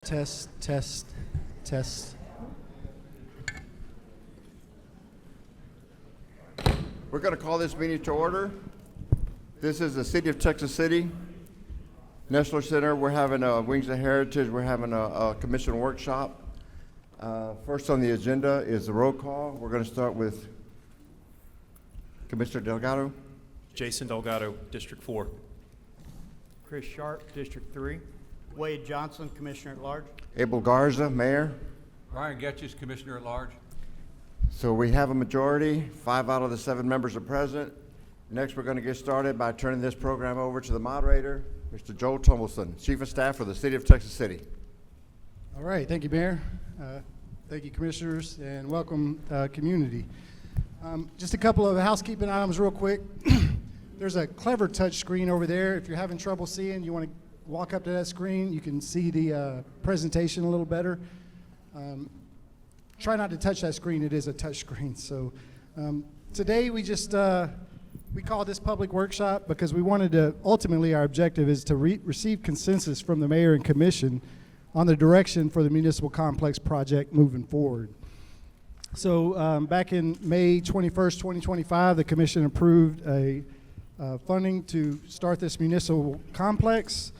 Test, test, test. We're going to call this meeting to order. This is the City of Texas City, Nestler Center. We're having a Wings of Heritage. We're having a commission workshop. First on the agenda is the roll call. We're going to start with Commissioner Delgado. Jason Delgado, District 4. Chris Sharp, District 3. Wade Johnson, Commissioner at Large. Abel Garza, Mayor. Brian Getchis, Commissioner at Large. So we have a majority. 5 out of the 7 members are present. Next, we're going to get started by turning this program over to the moderator, Mr. Joel Tumbleson, Chief of Staff for the City of Texas City. All right, thank you, Mayor. Thank you, Commissioners, and welcome, community. Just a couple of housekeeping items real quick. There's a clever touch screen over there. If you're having trouble seeing, you want to walk up to that screen, you can see the presentation a little better. Try not to touch that screen. It is a touch screen. So today we just we call this public workshop because we wanted to, ultimately our objective is to receive consensus from the mayor and commission on the direction for the municipal complex project moving forward. So back in May 21st, 2025, the commission approved a funding to start this municipal complex.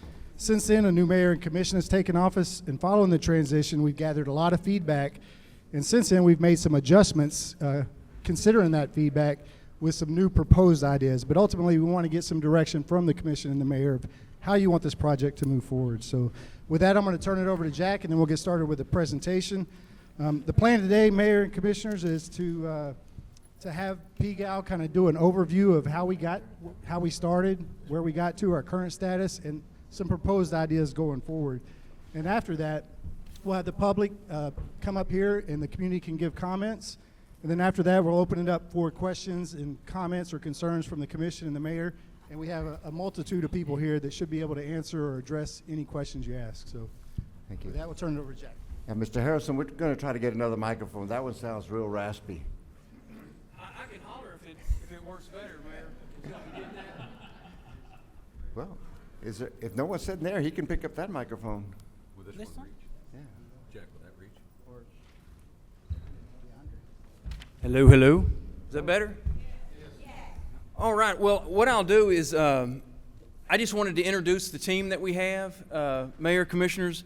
Since then, a new mayor and commission has taken office, and following the transition, we've gathered a lot of feedback, and since then, we've made some adjustments considering that feedback with some new proposed ideas. But ultimately, we want to get some direction from the commission and the mayor of how you want this project to move forward. So with that, I'm going to turn it over to Jack, and then we'll get started with the presentation. The plan today, Mayor and Commissioners, is to have PGAL kind of do an overview of how we started, where we got to, our current status, and some proposed ideas going forward. And after that, we'll have the public come up here and the community can give comments. And then after that, we'll open it up for questions and comments or concerns from the commission and the mayor. And we have a multitude of people here that should be able to answer or address any questions you ask. So Thank you. with that, we'll turn it over to Jack. And Mr. Harrison, we're going to try to get another microphone. That one sounds real raspy. I can holler if it works better, Mayor. Well, if no one's sitting there, he can pick up that microphone. Will this one reach? Yeah. Jack, will that reach? Hello, hello. Is that better? Yes. All right. Well, what I'll do is I just wanted to introduce the team that we have, Mayor, Commissioners.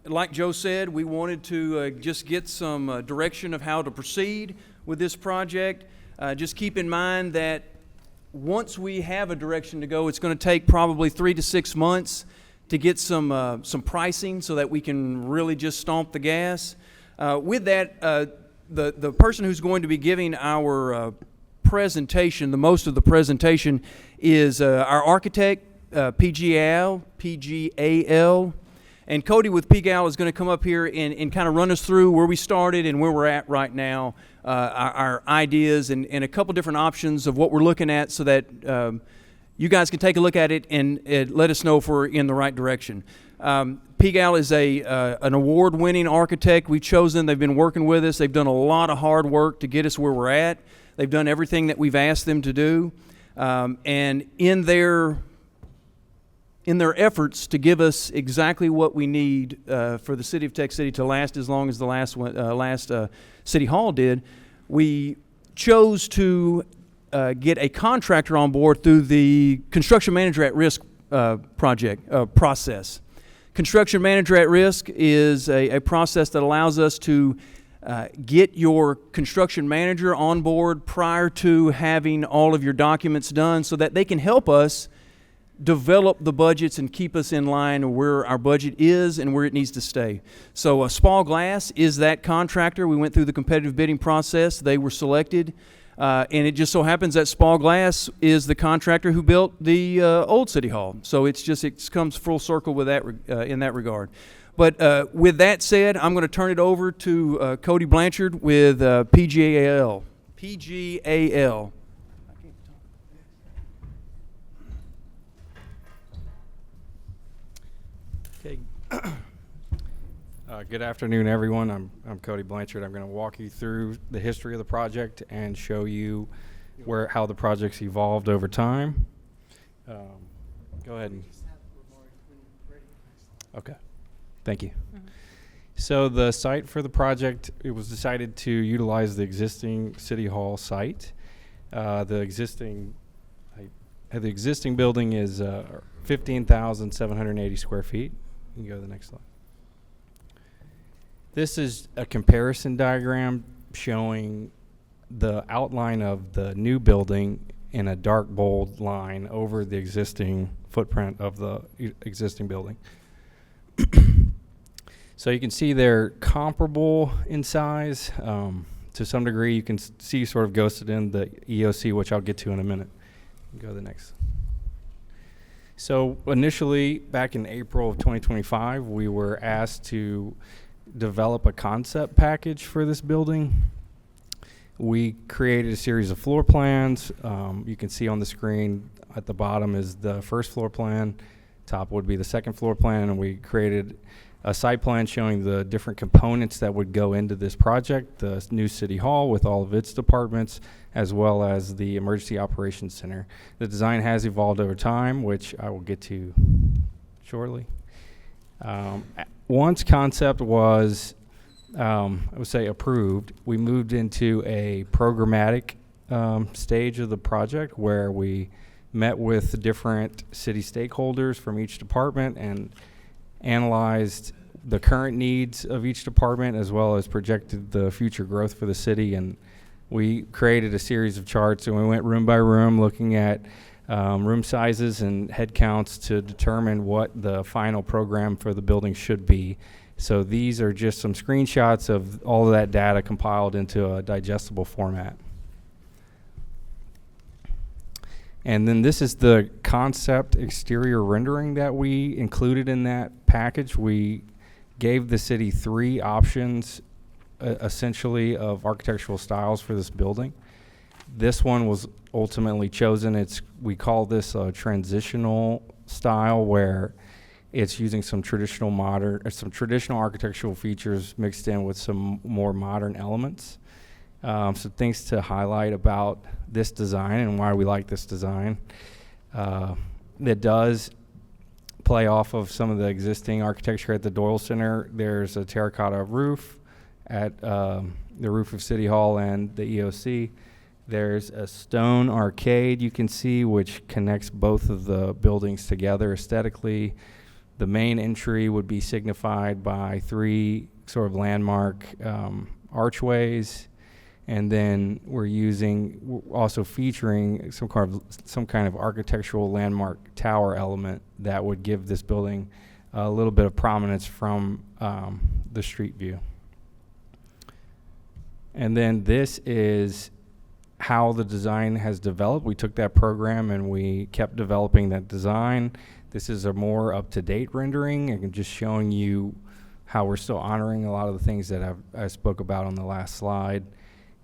Like Joe said, we wanted to just get some direction of how to proceed with this project. Just keep in mind that once we have a direction to go, it's going to take probably 3 to 6 months to get some pricing so that we can really just stomp the gas. With that, the person who's going to be giving our presentation, the most of the presentation, is our architect, PGAL. And Cody with PGAL is going to come up here and kind of run us through where we started and where we're at right now, our ideas and a couple different options of what we're looking at so that you guys can take a look at it and let us know if we're in the right direction. PGAL is an award-winning architect. We've chosen. They've been working with us. They've done a lot of hard work to get us where we're at. They've done everything that we've asked them to do. And in their efforts to give us exactly what we need for the City of Texas City to last as long as the last City Hall did, we chose to get a contractor on board through the Construction Manager at Risk process. Construction Manager at Risk is a process that allows us to get your construction manager on board prior to having all of your documents done so that they can help us develop the budgets and keep us in line where our budget is and where it needs to stay. So Spall Glass is that contractor. We went through the competitive bidding process. They were selected. And it just so happens that Spall Glass is the contractor who built the old City Hall. So it comes full circle with that in that regard. But with that said, I'm going to turn it over to Cody Blanchard with PGAL. PGAL. Okay. Good afternoon, everyone. I'm Cody Blanchard. I'm going to walk you through the history of the project and show you how the project's evolved over time. Go ahead. Okay. Thank you. So the site for the project, it was decided to utilize the existing City Hall site. The existing building is 15,780 square feet. You can go to the next slide. This is a comparison diagram showing the outline of the new building in a dark bold line over the existing footprint of the existing building. So you can see they're comparable in size. To some degree, you can see sort of ghosted in the EOC, which I'll get to in a minute. Go to the next. So initially, back in April of 2025, we were asked to develop a concept package for this building. We created a series of floor plans. You can see on the screen at the bottom is the first floor plan. Top would be the second floor plan, and we created a site plan showing the different components that would go into this project, the new City Hall with all of its departments, as well as the Emergency Operations Center. The design has evolved over time, which I will get to shortly. Once concept was, I would say, approved, we moved into a programmatic stage of the project where we met with different city stakeholders from each department and analyzed the current needs of each department as well as projected the future growth for the city. And we created a series of charts, and we went room by room looking at room sizes and head counts to determine what the final program for the building should be. So these are just some screenshots of all of that data compiled into a digestible format. And then this is the concept exterior rendering that we included in that package. We gave the city 3 options, essentially, of architectural styles for this building. This one was ultimately chosen. We call this a transitional style, where it's using some traditional architectural features mixed in with some more modern elements. So things to highlight about this design and why we like this design. It does play off of some of the existing architecture at the Doyle Center. There's a terracotta roof at the roof of City Hall and the EOC. There's a stone arcade you can see, which connects both of the buildings together aesthetically. The main entry would be signified by 3 sort of landmark archways. And then we're also featuring some kind of architectural landmark tower element that would give this building a little bit of prominence from the street view. And then this is how the design has developed. We took that program and we kept developing that design. This is a more up-to-date rendering, and just showing you how we're still honoring a lot of the things that I spoke about on the last slide.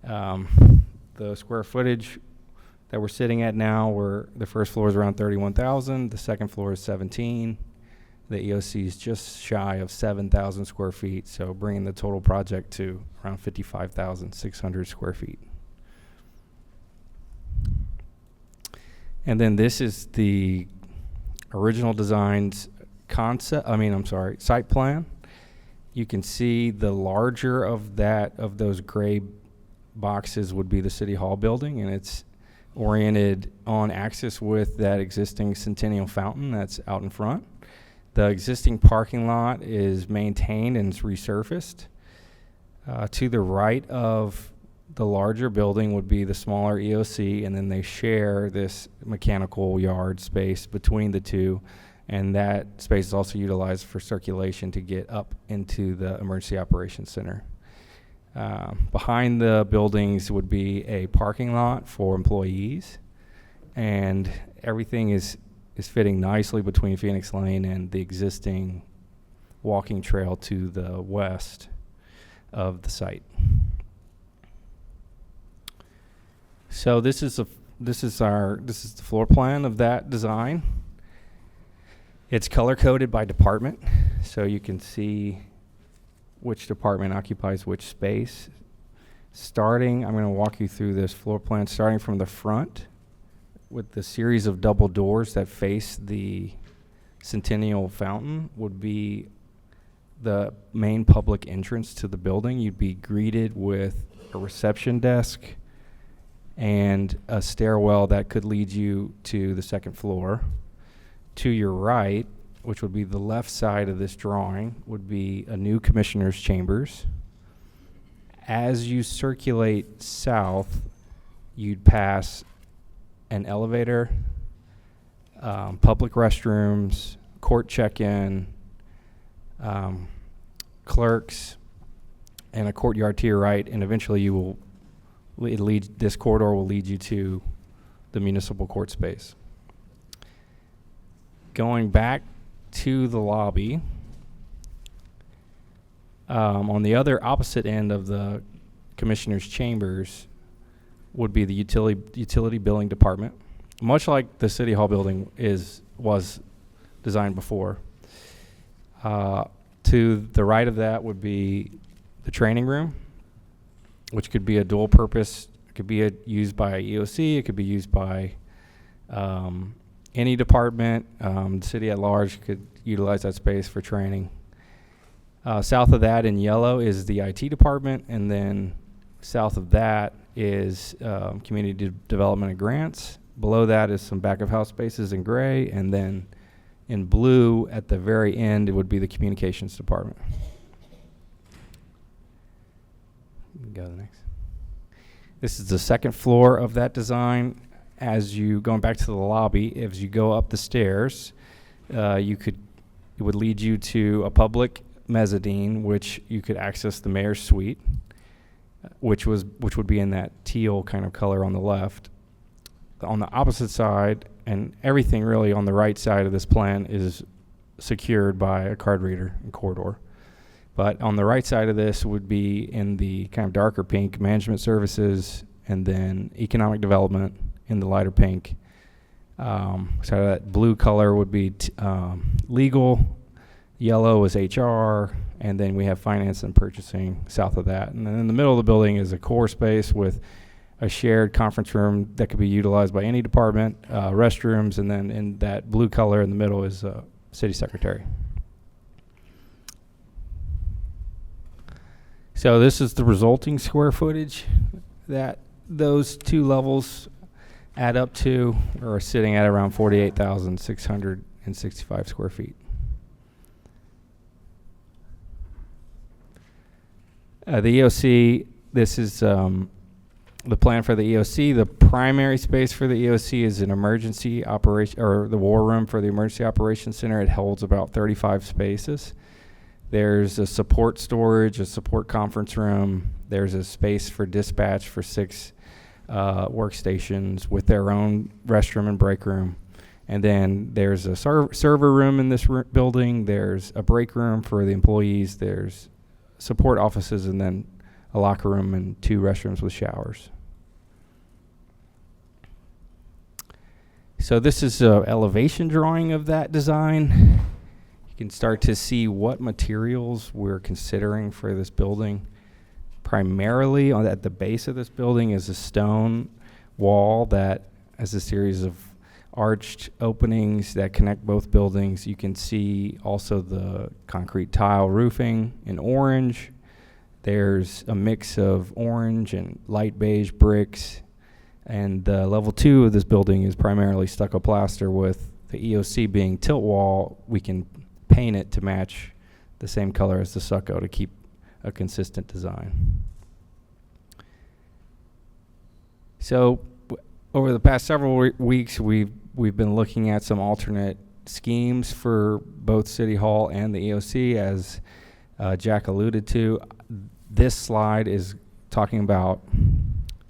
The square footage that we're sitting at now, the first floor is around 31,000, the second floor is 17, the EOC is just shy of 7,000 square feet, so bringing the total project to around 55,600 square feet. And then this is the original design's site plan. You can see the larger of those gray boxes would be the City Hall building, and it's oriented on axis with that existing Centennial Fountain that's out in front. The existing parking lot is maintained and it's resurfaced. To the right of the larger building would be the smaller EOC, and then they share this mechanical yard space between the two, and that space is also utilized for circulation to get up into the Emergency Operations Center. Behind the buildings would be a parking lot for employees, and everything is fitting nicely between Phoenix Lane and the existing walking trail to the west of the site. So this is the floor plan of that design. It's color coded by department, so you can see which department occupies which space. I'm going to walk you through this floor plan starting from the front with the series of double doors that face the Centennial Fountain would be the main public entrance to the building. You'd be greeted with a reception desk and a stairwell that could lead you to the second floor. To your right, which would be the left side of this drawing, would be a new commissioner's chambers. As you circulate south, you'd pass an elevator, public restrooms, court check-in, clerks, and a courtyard to your right, and eventually you will this corridor will lead you to the municipal court space. Going back to the lobby, on the other opposite end of the commissioner's chambers would be the utility billing department, much like the City Hall building was designed before. To the right of that would be the training room, which could be a dual purpose. It could be used by EOC. It could be used by any department. The city at large could utilize that space for training. South of that in yellow is the IT department, and then south of that is community development and grants. Below that is some back of house spaces in gray, and then in blue at the very end it would be the communications department. Go to the next. This is the second floor of that design. As you going back to the lobby, as you go up the stairs, it would lead you to a public mezzanine, which you could access the mayor's suite, which would be in that teal kind of color on the left. On the opposite side, and everything really on the right side of this plan is secured by a card reader and corridor. But on the right side of this would be in the kind of darker pink, management services, and then economic development in the lighter pink. So that blue color would be legal, yellow is HR, and then we have finance and purchasing south of that. And then in the middle of the building is a core space with a shared conference room that could be utilized by any department, restrooms, and then in that blue color in the middle is city secretary. So this is the resulting square footage that those two levels add up to, or are sitting at around 48,665 square feet. The EOC, this is the plan for the EOC. The primary space for the EOC is an emergency operation, or the war room for the Emergency Operations Center. It holds about 35 spaces. There's a support storage, a support conference room. There's a space for dispatch for 6 workstations with their own restroom and break room. And then there's a server room in this building. There's a break room for the employees. There's support offices, and then a locker room and 2 restrooms with showers. So this is an elevation drawing of that design. You can start to see what materials we're considering for this building. Primarily at the base of this building is a stone wall that has a series of arched openings that connect both buildings. You can see also the concrete tile roofing in orange. There's a mix of orange and light beige bricks. And level 2 of this building is primarily stucco plaster, with the EOC being tilt wall. We can paint it to match the same color as the stucco to keep a consistent design. So over the past several weeks, we've been looking at some alternate schemes for both City Hall and the EOC, as Jack alluded to. This slide is talking about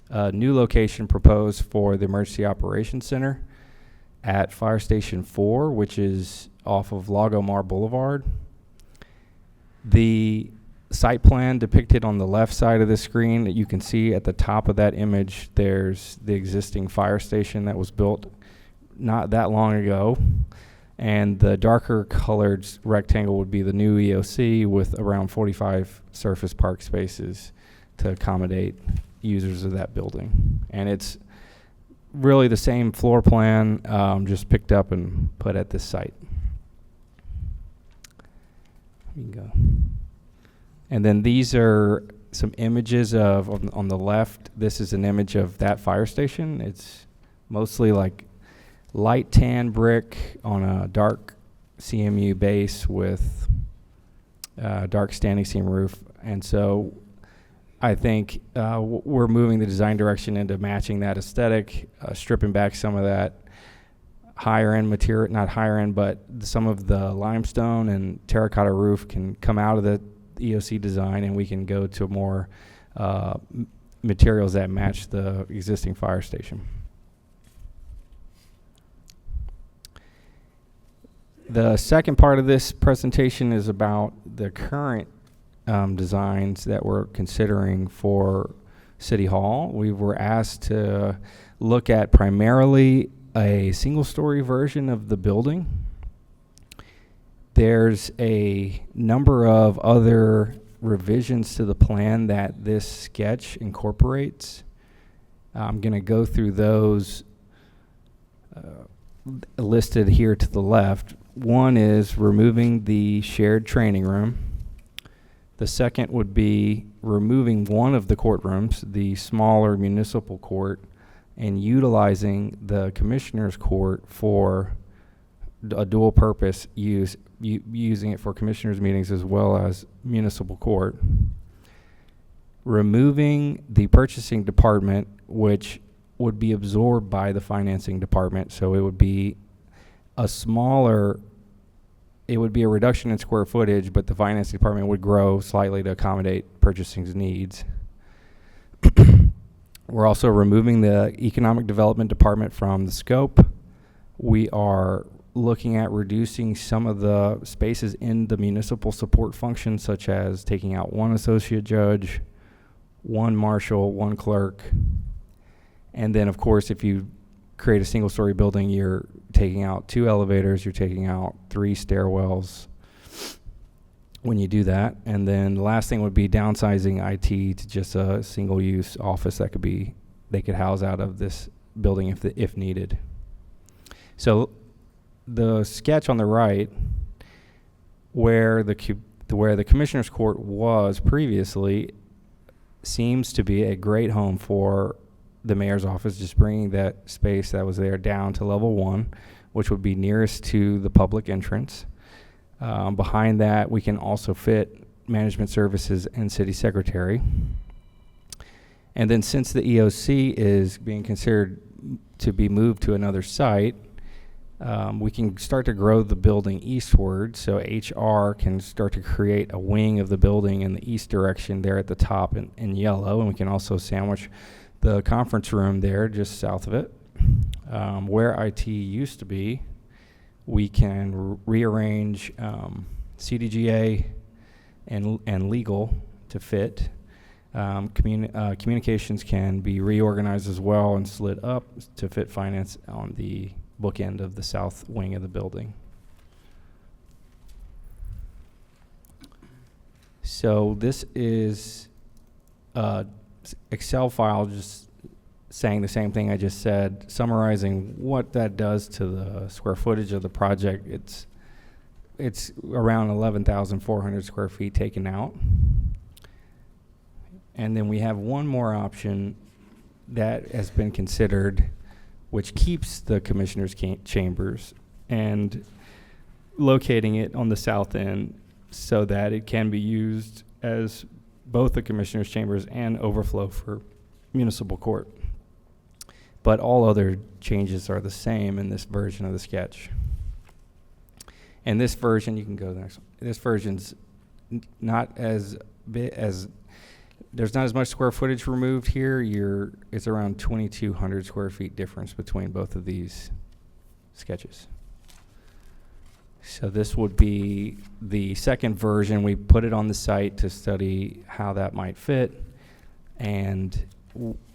a new location proposed for the Emergency Operations Center at Fire Station 4, which is off of Lagomar Boulevard. The site plan depicted on the left side of the screen, that you can see at the top of that image, there's the existing fire station that was built not that long ago. And the darker colored rectangle would be the new EOC, with around 45 surface park spaces to accommodate users of that building. And it's really the same floor plan, just picked up and put at this site. Here you go. And then these are some images of, on the left, this is an image of that fire station. It's mostly like light tan brick on a dark CMU base with dark standing seam roof. And so I think we're moving the design direction into matching that aesthetic, stripping back some of that higher end material, not higher end, but some of the limestone and terracotta roof can come out of the EOC design, and we can go to more materials that match the existing fire station. The second part of this presentation is about the current designs that we're considering for City Hall. We were asked to look at primarily a single-story version of the building. There's a number of other revisions to the plan that this sketch incorporates. I'm going to go through those listed here to the left. One is removing the shared training room. The second would be removing one of the courtrooms, the smaller municipal court, and utilizing the commissioner's court for a dual purpose use, using it for commissioners' meetings as well as municipal court. Removing the purchasing department, which would be absorbed by the financing department, so it would be a smaller, it would be a reduction in square footage, but the finance department would grow slightly to accommodate purchasing's needs. We're also removing the economic development department from the scope. We are looking at reducing some of the spaces in the municipal support function, such as taking out one associate judge, one marshal, one clerk. And then, of course, if you create a single-story building, you're taking out 2 elevators, you're taking out 3 stairwells when you do that. And then the last thing would be downsizing IT to just a single-use office that they could house out of this building if needed. So the sketch on the right, where the commissioner's court was previously, seems to be a great home for the mayor's office, just bringing that space that was there down to level 1, which would be nearest to the public entrance. Behind that, we can also fit management services and city secretary. And then since the EOC is being considered to be moved to another site, we can start to grow the building eastward. So HR can start to create a wing of the building in the east direction there at the top in yellow. And we can also sandwich the conference room there just south of it. Where IT used to be, we can rearrange CDGA and legal to fit. Communications can be reorganized as well and slid up to fit finance on the bookend of the south wing of the building. So this is a Excel file just saying the same thing I just said, summarizing what that does to the square footage of the project. It's around 11,400 square feet taken out. And then we have one more option that has been considered, which keeps the commissioner's chambers and locating it on the south end so that it can be used as both the commissioner's chambers and overflow for municipal court. But all other changes are the same in this version of the sketch. And this version, you can go next. This version's not as big as, there's not as much square footage removed here. It's around 2,200 square feet difference between both of these sketches. So this would be the second version. We put it on the site to study how that might fit. And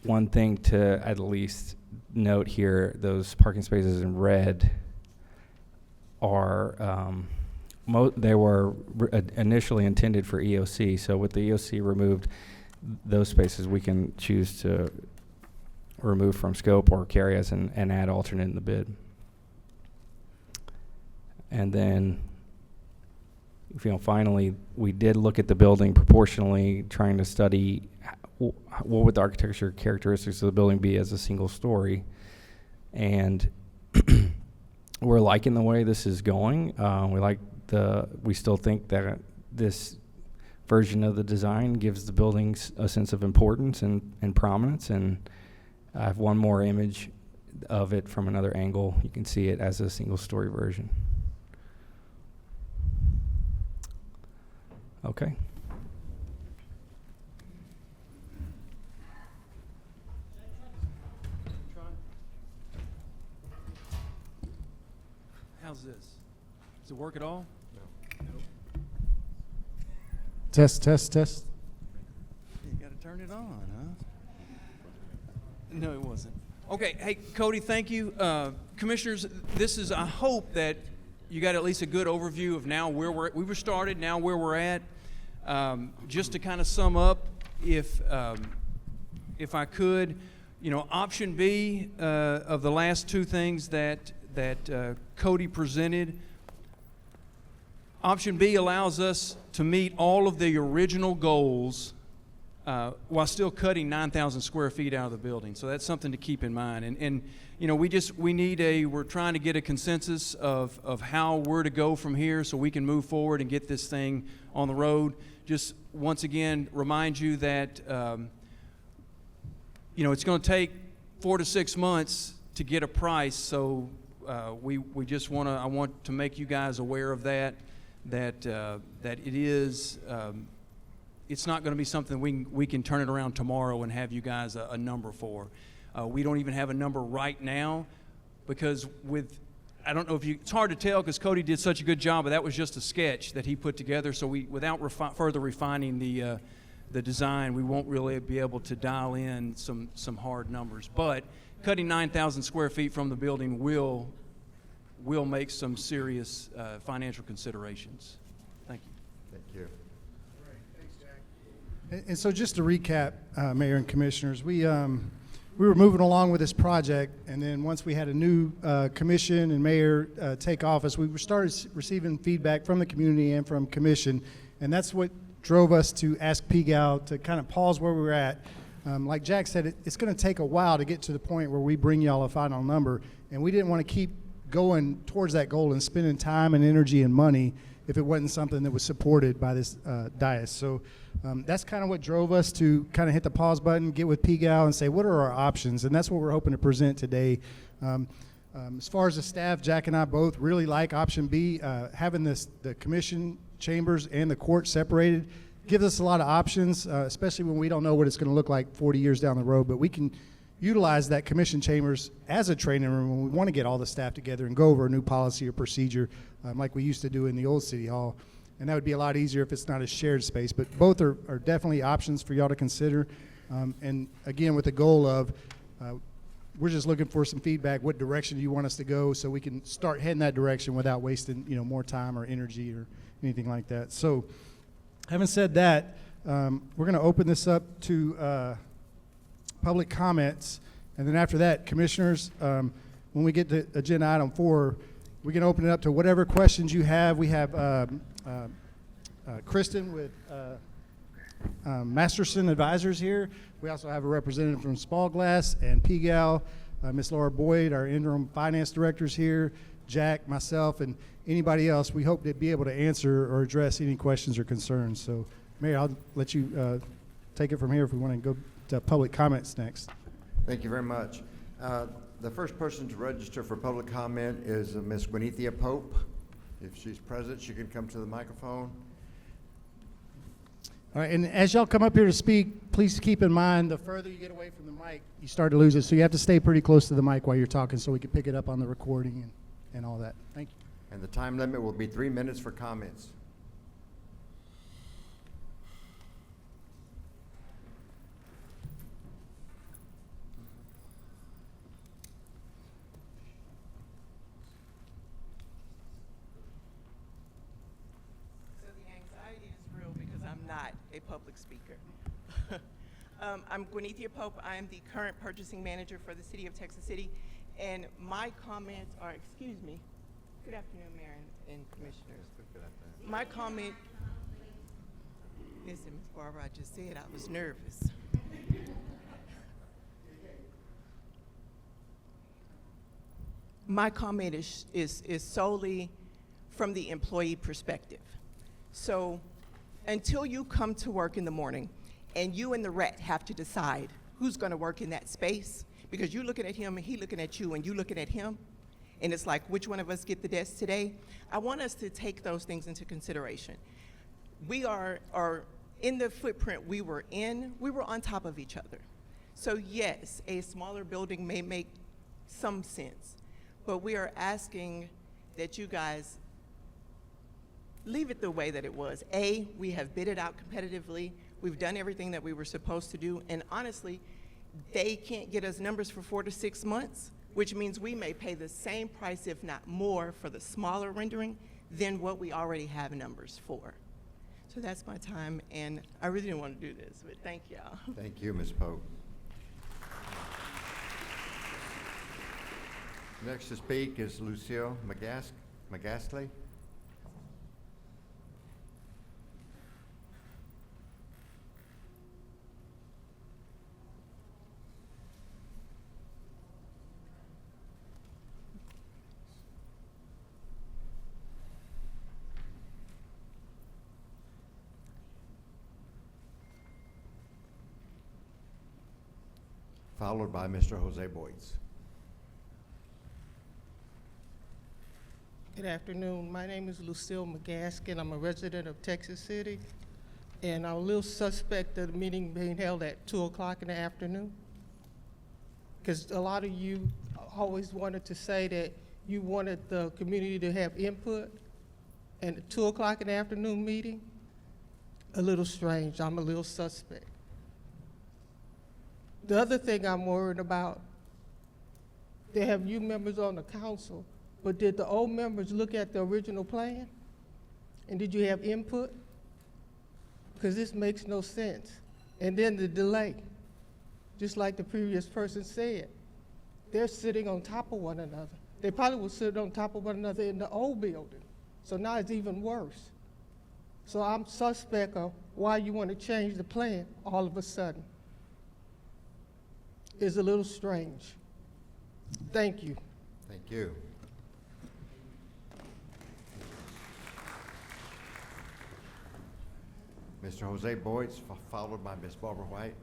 one thing to at least note here, those parking spaces in red are, they were initially intended for EOC. So with the EOC removed, those spaces we can choose to remove from scope or carry as and add alternate in the bid. And then finally, we did look at the building proportionally, trying to study what would the architecture characteristics of the building be as a single story. And we're liking the way this is going. We still think that this version of the design gives the buildings a sense of importance and prominence. And I have one more image of it from another angle. You can see it as a single story version. Okay. How's this? Does it work at all? Test, test, test. You got to turn it on, huh? No, it wasn't. Okay, hey, Cody, thank you. Commissioners, I hope that you got at least a good overview of now where we were started, now where we're at. Just to kind of sum up, if I could, option B of the last two things that Cody presented. Option B allows us to meet all of the original goals while still cutting 9,000 square feet out of the building. So that's something to keep in mind. And we're trying to get a consensus of how we're to go from here so we can move forward and get this thing on the road. Just once again, remind you that, it's going to take 4 to 6 months to get a price. So I want to make you guys aware of that it is, it's not going to be something we can turn it around tomorrow and have you guys a number for. We don't even have a number right now because I don't know if it's hard to tell because Cody did such a good job, but that was just a sketch that he put together. So without further refining the design, we won't really be able to dial in some hard numbers. But cutting 9,000 square feet from the building will make some serious financial considerations. Thank you. Thank you. And so just to recap, Mayor and Commissioners, we were moving along with this project, and then once we had a new commission and mayor take office, we started receiving feedback from the community and from commission, and that's what drove us to ask PGAL to kind of pause where we were at. Like Jack said, it's going to take a while to get to the point where we bring y'all a final number, and we didn't want to keep going towards that goal and spending time and energy and money if it wasn't something that was supported by this dais. So that's kind of what drove us to kind of hit the pause button, get with PGAL and say, what are our options? And that's what we're hoping to present today. As far as the staff, Jack and I both really like option B. Having the commission chambers and the court separated gives us a lot of options, especially when we don't know what it's going to look like 40 years down the road. But we can utilize that commission chambers as a training room when we want to get all the staff together and go over a new policy or procedure like we used to do in the old city hall. And that would be a lot easier if it's not a shared space. But both are definitely options for y'all to consider. And again, with the goal of we're just looking for some feedback. What direction do you want us to go so we can start heading that direction without wasting more time or energy or anything like that. So having said that, we're going to open this up to public comments. And then after that, commissioners, when we get to agenda item 4, we can open it up to whatever questions you have. We have Kristen with Masterson Advisors here. We also have a representative from Spalglass and PGAL, Ms. Laura Boyd, our interim finance director is here, Jack, myself, and anybody else. We hope to be able to answer or address any questions or concerns. So, Mayor, I'll let you take it from here if we want to go to public comments next. Thank you very much. The first person to register for public comment is Ms. Gwenethia Pope. If she's present, she can come to the microphone. All right, and as y'all come up here to speak, please keep in mind the further you get away from the mic, you start to lose it. So you have to stay pretty close to the mic while you're talking so we can pick it up on the recording and all that. Thank you. And the time limit will be 3 minutes for comments. Not a public speaker. I'm Gwenethia Pope. I am the current purchasing manager for the City of Texas City, and my comments are, excuse me, Good afternoon, Mayor and Commissioners. My comment, listen, Ms. Barbara, I just said I was nervous. My comment is solely from the employee perspective. So until you come to work in the morning and you and the rep have to decide who's gonna work in that space, because you're looking at him and he looking at you and you looking at him, and it's like, which one of us get the desk today? I want us to take those things into consideration. We are in the footprint we were on top of each other. So yes, a smaller building may make some sense, but we are asking that you guys leave it the way that it was. We have bid it out competitively. We've done everything that we were supposed to do, and honestly, they can't get us numbers for 4 to 6 months, which means we may pay the same price, if not more, for the smaller rendering than what we already have numbers for. So that's my time, and I really didn't want to do this, but thank y'all. Thank you, Ms. Pope. Next to speak is Lucille McGastley. Followed by Mr. Jose Boyds. Good afternoon. My name is Lucille McGaskin. I'm a resident of Texas City, and I'm a little suspect of the meeting being held at 2 o'clock in the afternoon, because a lot of you always wanted to say that you wanted the community to have input, and a 2 o'clock in the afternoon meeting, a little strange. I'm a little suspect. The other thing I'm worried about, they have new members on the council, but did the old members look at the original plan? And did you have input? Because this makes no sense. And then the delay, just like the previous person said, they're sitting on top of one another. They probably were sitting on top of one another in the old building. So now it's even worse. So I'm suspect of why you want to change the plan all of a sudden. It's a little strange. Thank you. Thank you. Mr. Jose Boyds, followed by Ms. Barbara White.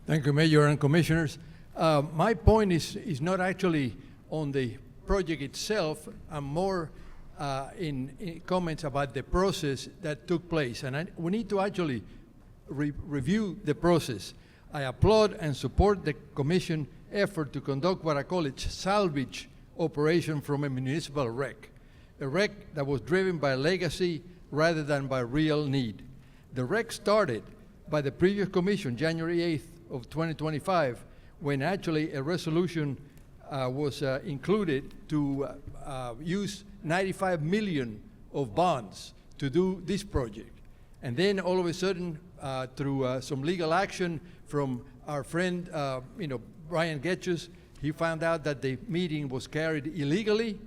Thank you, Mayor and Commissioners. My point is not actually on the project itself. I'm more in comments about the process that took place. And we need to actually review the process. I applaud and support the Commission effort to conduct what I call a salvage operation from a municipal wreck. A wreck that was driven by legacy rather than by real need. The wreck started by the previous Commission, January 8th of 2025, when actually a resolution was included to use 95 million of bonds to do this project. And then all of a sudden, through some legal action from our friend, Brian Getchus, he found out that the meeting was carried illegally,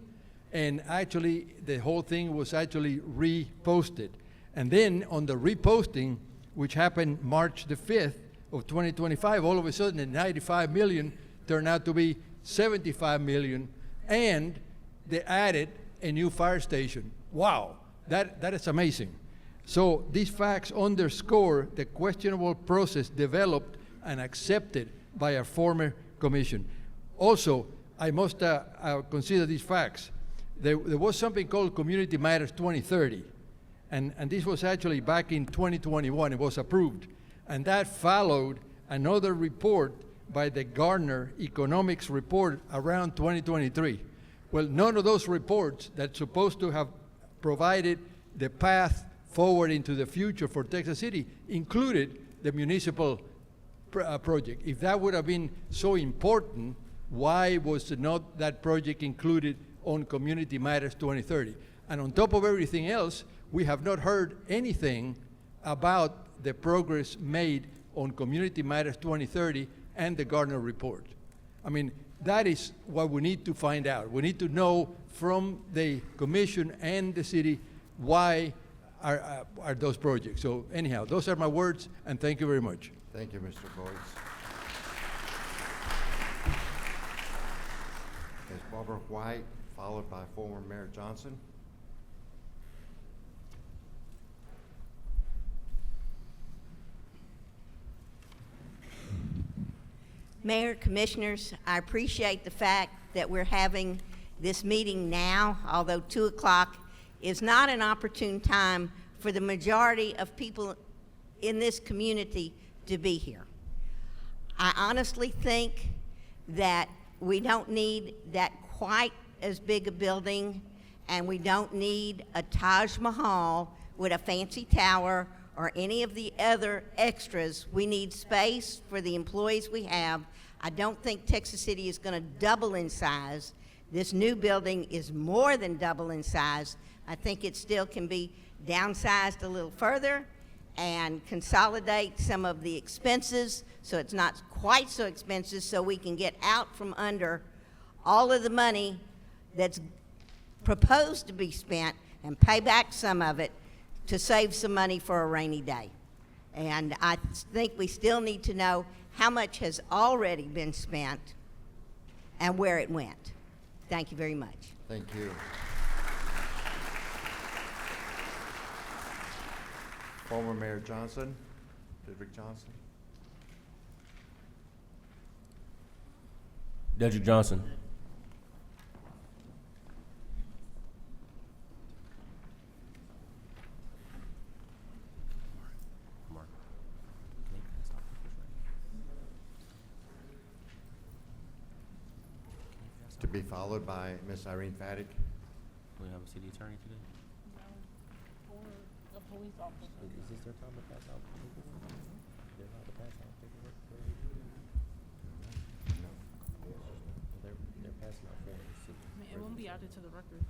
and actually the whole thing was actually reposted. And then on the reposting, which happened March the 5th of 2025, all of a sudden the 95 million turned out to be 75 million, and they added a new fire station. Wow, that is amazing. So these facts underscore the questionable process developed and accepted by our former commission. Also, I must consider these facts. There was something called Community Matters 2030, and this was actually back in 2021. It was approved, and that followed another report by the Gardner Economics Report around 2023. Well, none of those reports that's supposed to have provided the path forward into the future for Texas City included the municipal project. If that would have been so important, why was not that project included on Community Matters 2030? And on top of everything else, we have not heard anything about the progress made on Community Matters 2030 and the Gardner report. I mean, that is what we need to find out. We need to know from the commission and the city why are those projects. So anyhow, those are my words, and thank you very much. Thank you, Mr. Boyce. Ms. Barbara White, followed by former Mayor Johnson. Mayor, Commissioners, I appreciate the fact that we're having this meeting now, although 2 o'clock is not an opportune time for the majority of people in this community to be here. I honestly think that we don't need that quite as big a building, and we don't need a Taj Mahal with a fancy tower or any of the other extras. We need space for the employees we have. I don't think Texas City is going to double in size. This new building is more than double in size. I think it still can be downsized a little further and consolidate some of the expenses so it's not quite so expensive, so we can get out from under all of the money that's proposed to be spent and pay back some of it to save some money for a rainy day. And I think we still need to know how much has already been spent and where it went. Thank you very much. Thank you. Former Mayor Johnson, Dedrick Johnson. Dedrick Johnson. To be followed by Ms. Irene Faddick. We have a city attorney today. A police officer. Is this their time to pass out paperwork? They're allowed to pass out paperwork? No. They're passing out forms. It won't be added to the record.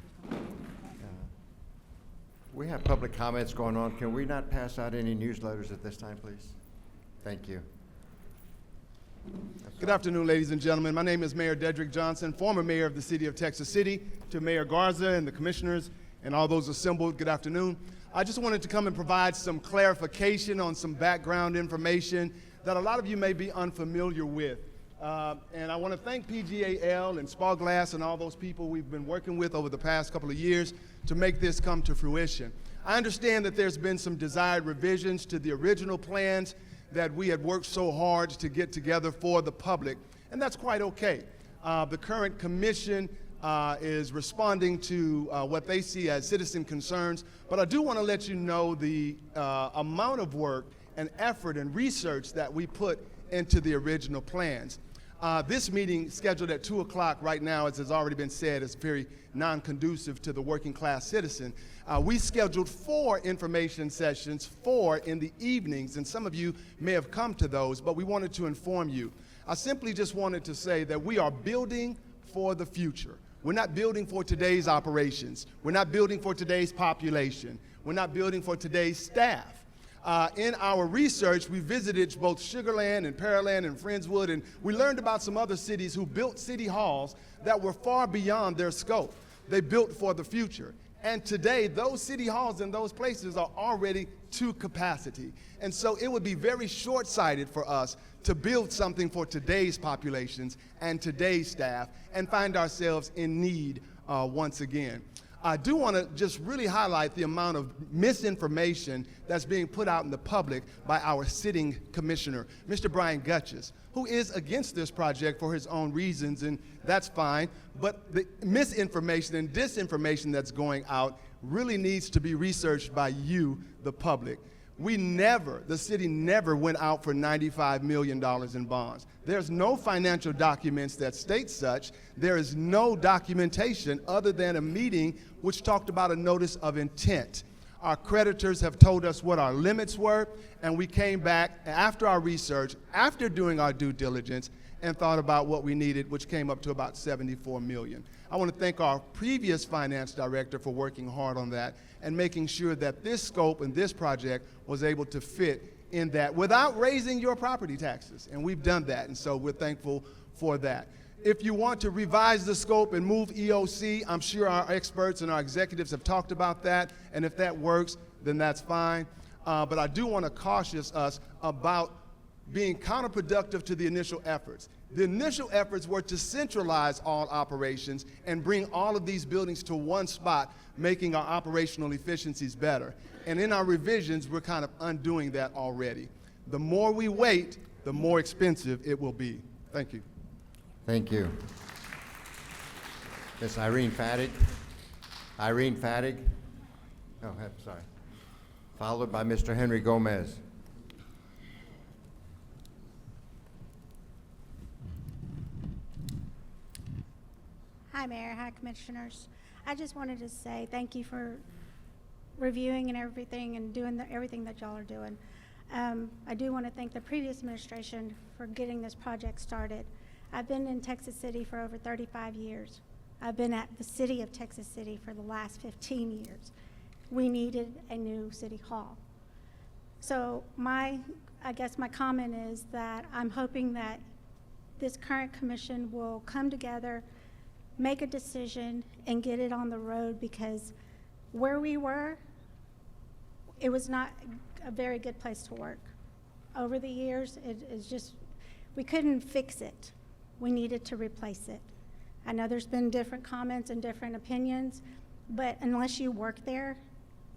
We have public comments going on. Can we not pass out any newsletters at this time, please? Thank you. Good afternoon, ladies and gentlemen. My name is Mayor Dedrick Johnson, former mayor of the city of Texas City. To Mayor Garza and the commissioners and all those assembled, good afternoon. I just wanted to come and provide some clarification on some background information that a lot of you may be unfamiliar with. And I want to thank PGAL and Spalglass and all those people we've been working with over the past couple of years to make this come to fruition. I understand that there's been some desired revisions to the original plans that we had worked so hard to get together for the public, and that's quite okay. The current commission is responding to what they see as citizen concerns, but I do want to let you know the amount of work and effort and research that we put into the original plans. This meeting, scheduled at 2 o'clock right now, as has already been said, is very non-conducive to the working class citizen. We scheduled 4 information sessions, 4 in the evenings, and some of you may have come to those, but we wanted to inform you. I simply just wanted to say that we are building for the future. We're not building for today's operations. We're not building for today's population. We're not building for today's staff. In our research, we visited both Sugar Land and Pearland and Friendswood, and we learned about some other cities who built city halls that were far beyond their scope. They built for the future. And today, those city halls in those places are already to capacity. And so it would be very short-sighted for us to build something for today's populations and today's staff and find ourselves in need once again. I do want to just really highlight the amount of misinformation that's being put out in the public by our sitting commissioner, Mr. Brian Gutches, who is against this project for his own reasons, and that's fine. But the misinformation and disinformation that's going out really needs to be researched by you, the public. The city never went out for $95 million in bonds. There's no financial documents that state such. There is no documentation other than a meeting which talked about a notice of intent. Our creditors have told us what our limits were, and we came back after our research, after doing our due diligence, and thought about what we needed, which came up to about $74 million. I want to thank our previous finance director for working hard on that and making sure that this scope and this project was able to fit in that without raising your property taxes. And we've done that, and so we're thankful for that. If you want to revise the scope and move EOC, I'm sure our experts and our executives have talked about that, and if that works, then that's fine. But I do want to caution us about being counterproductive to the initial efforts. The initial efforts were to centralize all operations and bring all of these buildings to one spot, making our operational efficiencies better. And in our revisions, we're kind of undoing that already. The more we wait, the more expensive it will be. Thank you. Thank you. Ms. Irene Fadig. Irene Fadig. Oh, I'm sorry. Followed by Mr. Henry Gomez. Hi, Mayor. Hi, Commissioners. I just wanted to say thank you for reviewing and everything and doing everything that y'all are doing. I do want to thank the previous administration for getting this project started. I've been in Texas City for over 35 years. I've been at the city of Texas City for the last 15 years. We needed a new city hall. So I guess my comment is that I'm hoping that this current commission will come together, make a decision, and get it on the road, because where we were, it was not a very good place to work. Over the years, it is just, we couldn't fix it. We needed to replace it. I know there's been different comments and different opinions, but unless you work there,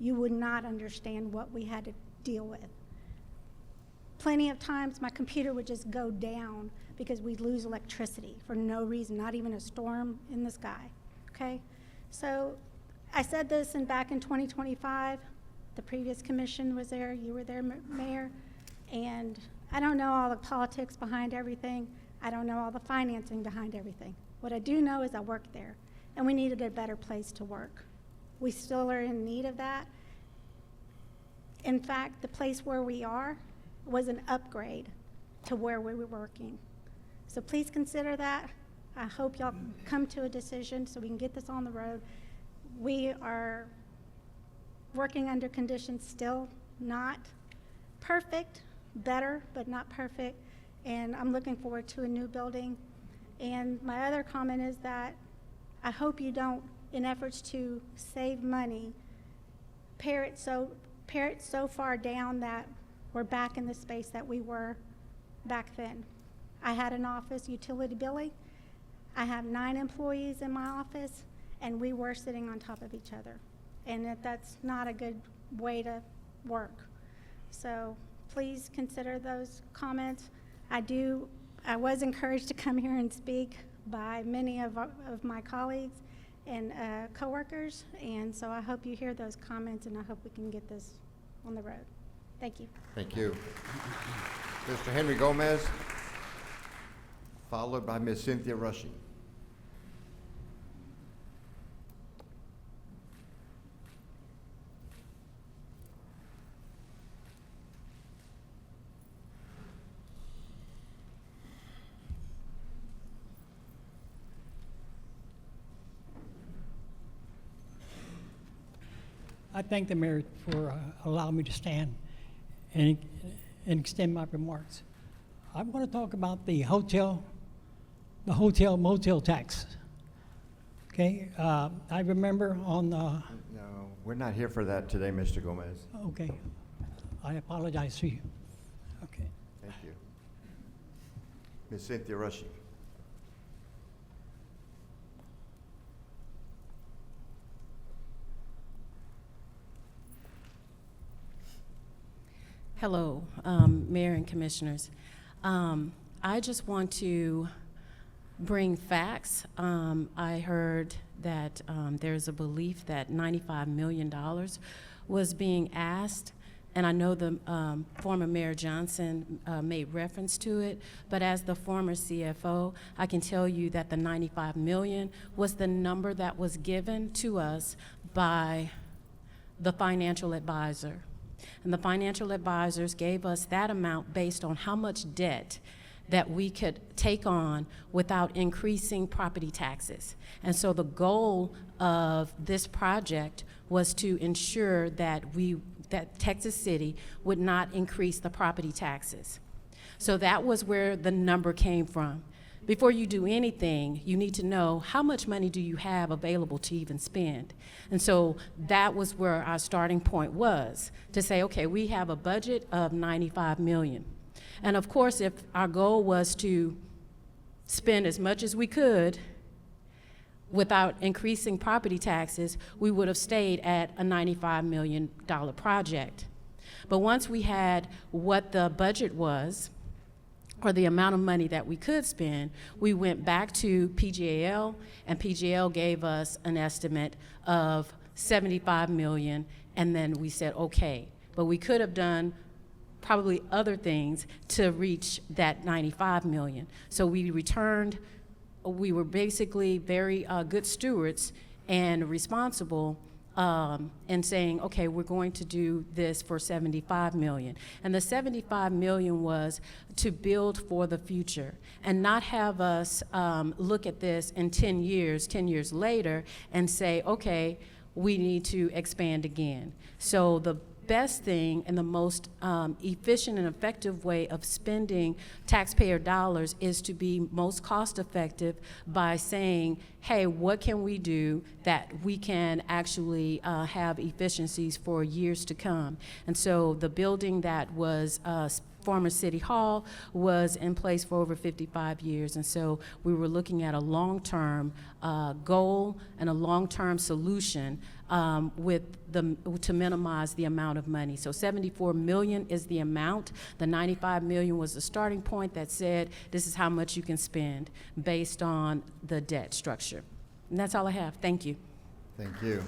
you would not understand what we had to deal with. Plenty of times my computer would just go down because we'd lose electricity for no reason, not even a storm in the sky, okay? So I said this back in 2025, the previous commission was there, you were there, Mayor, and I don't know all the politics behind everything. I don't know all the financing behind everything. What I do know is I worked there, and we needed a better place to work. We still are in need of that. In fact, the place where we are was an upgrade to where we were working. So please consider that. I hope y'all come to a decision so we can get this on the road. We are working under conditions still not perfect, better, but not perfect. And I'm looking forward to a new building. And my other comment is that I hope you don't, in efforts to save money, pare it so far down that we're back in the space that we were back then. I had an office, utility billing. I have 9 employees in my office, and we were sitting on top of each other. And that's not a good way to work. So please consider those comments. I was encouraged to come here and speak by many of my colleagues and coworkers, and so I hope you hear those comments, and I hope we can get this on the road. Thank you. Thank you. Mr. Henry Gomez, followed by Ms. Cynthia Rushing. I thank the mayor for allowing me to stand and extend my remarks. I want to talk about the hotel motel tax. Okay, I remember on the. No, we're not here for that today, Mr. Gomez. Okay, I apologize to you. Okay. Thank you. Ms. Cynthia Rushing. Hello, Mayor and Commissioners. I just want to bring facts. I heard that there's a belief that $95 million was being asked, and I know the former Mayor Johnson made reference to it, but as the former CFO, I can tell you that the $95 million was the number that was given to us by the financial advisor. And the financial advisors gave us that amount based on how much debt that we could take on without increasing property taxes. And so the goal of this project was to ensure that Texas City would not increase the property taxes. So that was where the number came from. before you do anything, you need to know how much money do you have available to even spend. And so that was where our starting point was, to say, okay, we have a budget of $95 million. And of course, if our goal was to spend as much as we could without increasing property taxes, we would have stayed at a $95 million project. But once we had what the budget was, or the amount of money that we could spend, we went back to PGAL, and PGAL gave us an estimate of $75 million, and then we said, okay. But we could have done probably other things to reach that $95 million. So we returned, we were basically very good stewards and responsible and saying, okay, we're going to do this for $75 million. And the $75 million was to build for the future and not have us look at this in 10 years later and say, okay, we need to expand again. So the best thing and the most efficient and effective way of spending taxpayer dollars is to be most cost effective by saying, hey, what can we do that we can actually have efficiencies for years to come? And so the building that was former City Hall was in place for over 55 years, and so we were looking at a long-term goal and a long-term solution to minimize the amount of money. So $74 million is the amount. The $95 million was the starting point that said this is how much you can spend based on the debt structure. And that's all I have. Thank you. Thank you.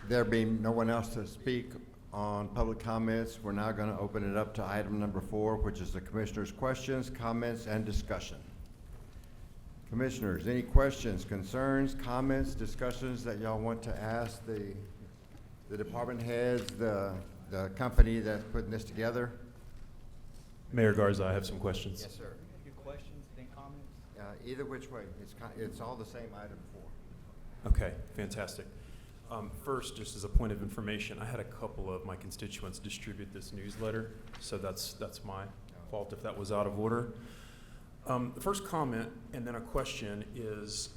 There being no one else to speak on public comments, we're now going to open it up to item number 4, which is the commissioners' questions, comments, and discussion. Commissioners, any questions, concerns, comments, discussions that y'all want to ask the department heads, the company that's putting this together? Mayor Garza, I have some questions. Yes, sir. Your questions, then comments? Either which way. It's all the same item 4. Okay, fantastic. First, just as a point of information, I had a couple of my constituents distribute this newsletter, so that's my fault if that was out of order. The first comment and then a question is,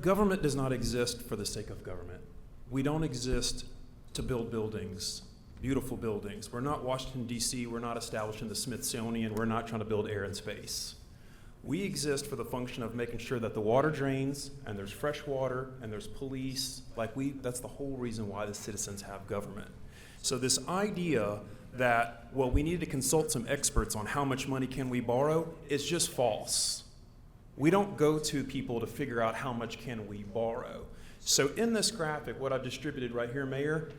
government does not exist for the sake of government. We don't exist to build buildings, beautiful buildings. We're not Washington, D.C., we're not establishing the Smithsonian, we're not trying to build air and space. We exist for the function of making sure that the water drains and there's fresh water and there's police. That's the whole reason why the citizens have government. So this idea that, well, we need to consult some experts on how much money can we borrow is just false. We don't go to people to figure out how much can we borrow. So in this graphic, what I've distributed right here, Mayor,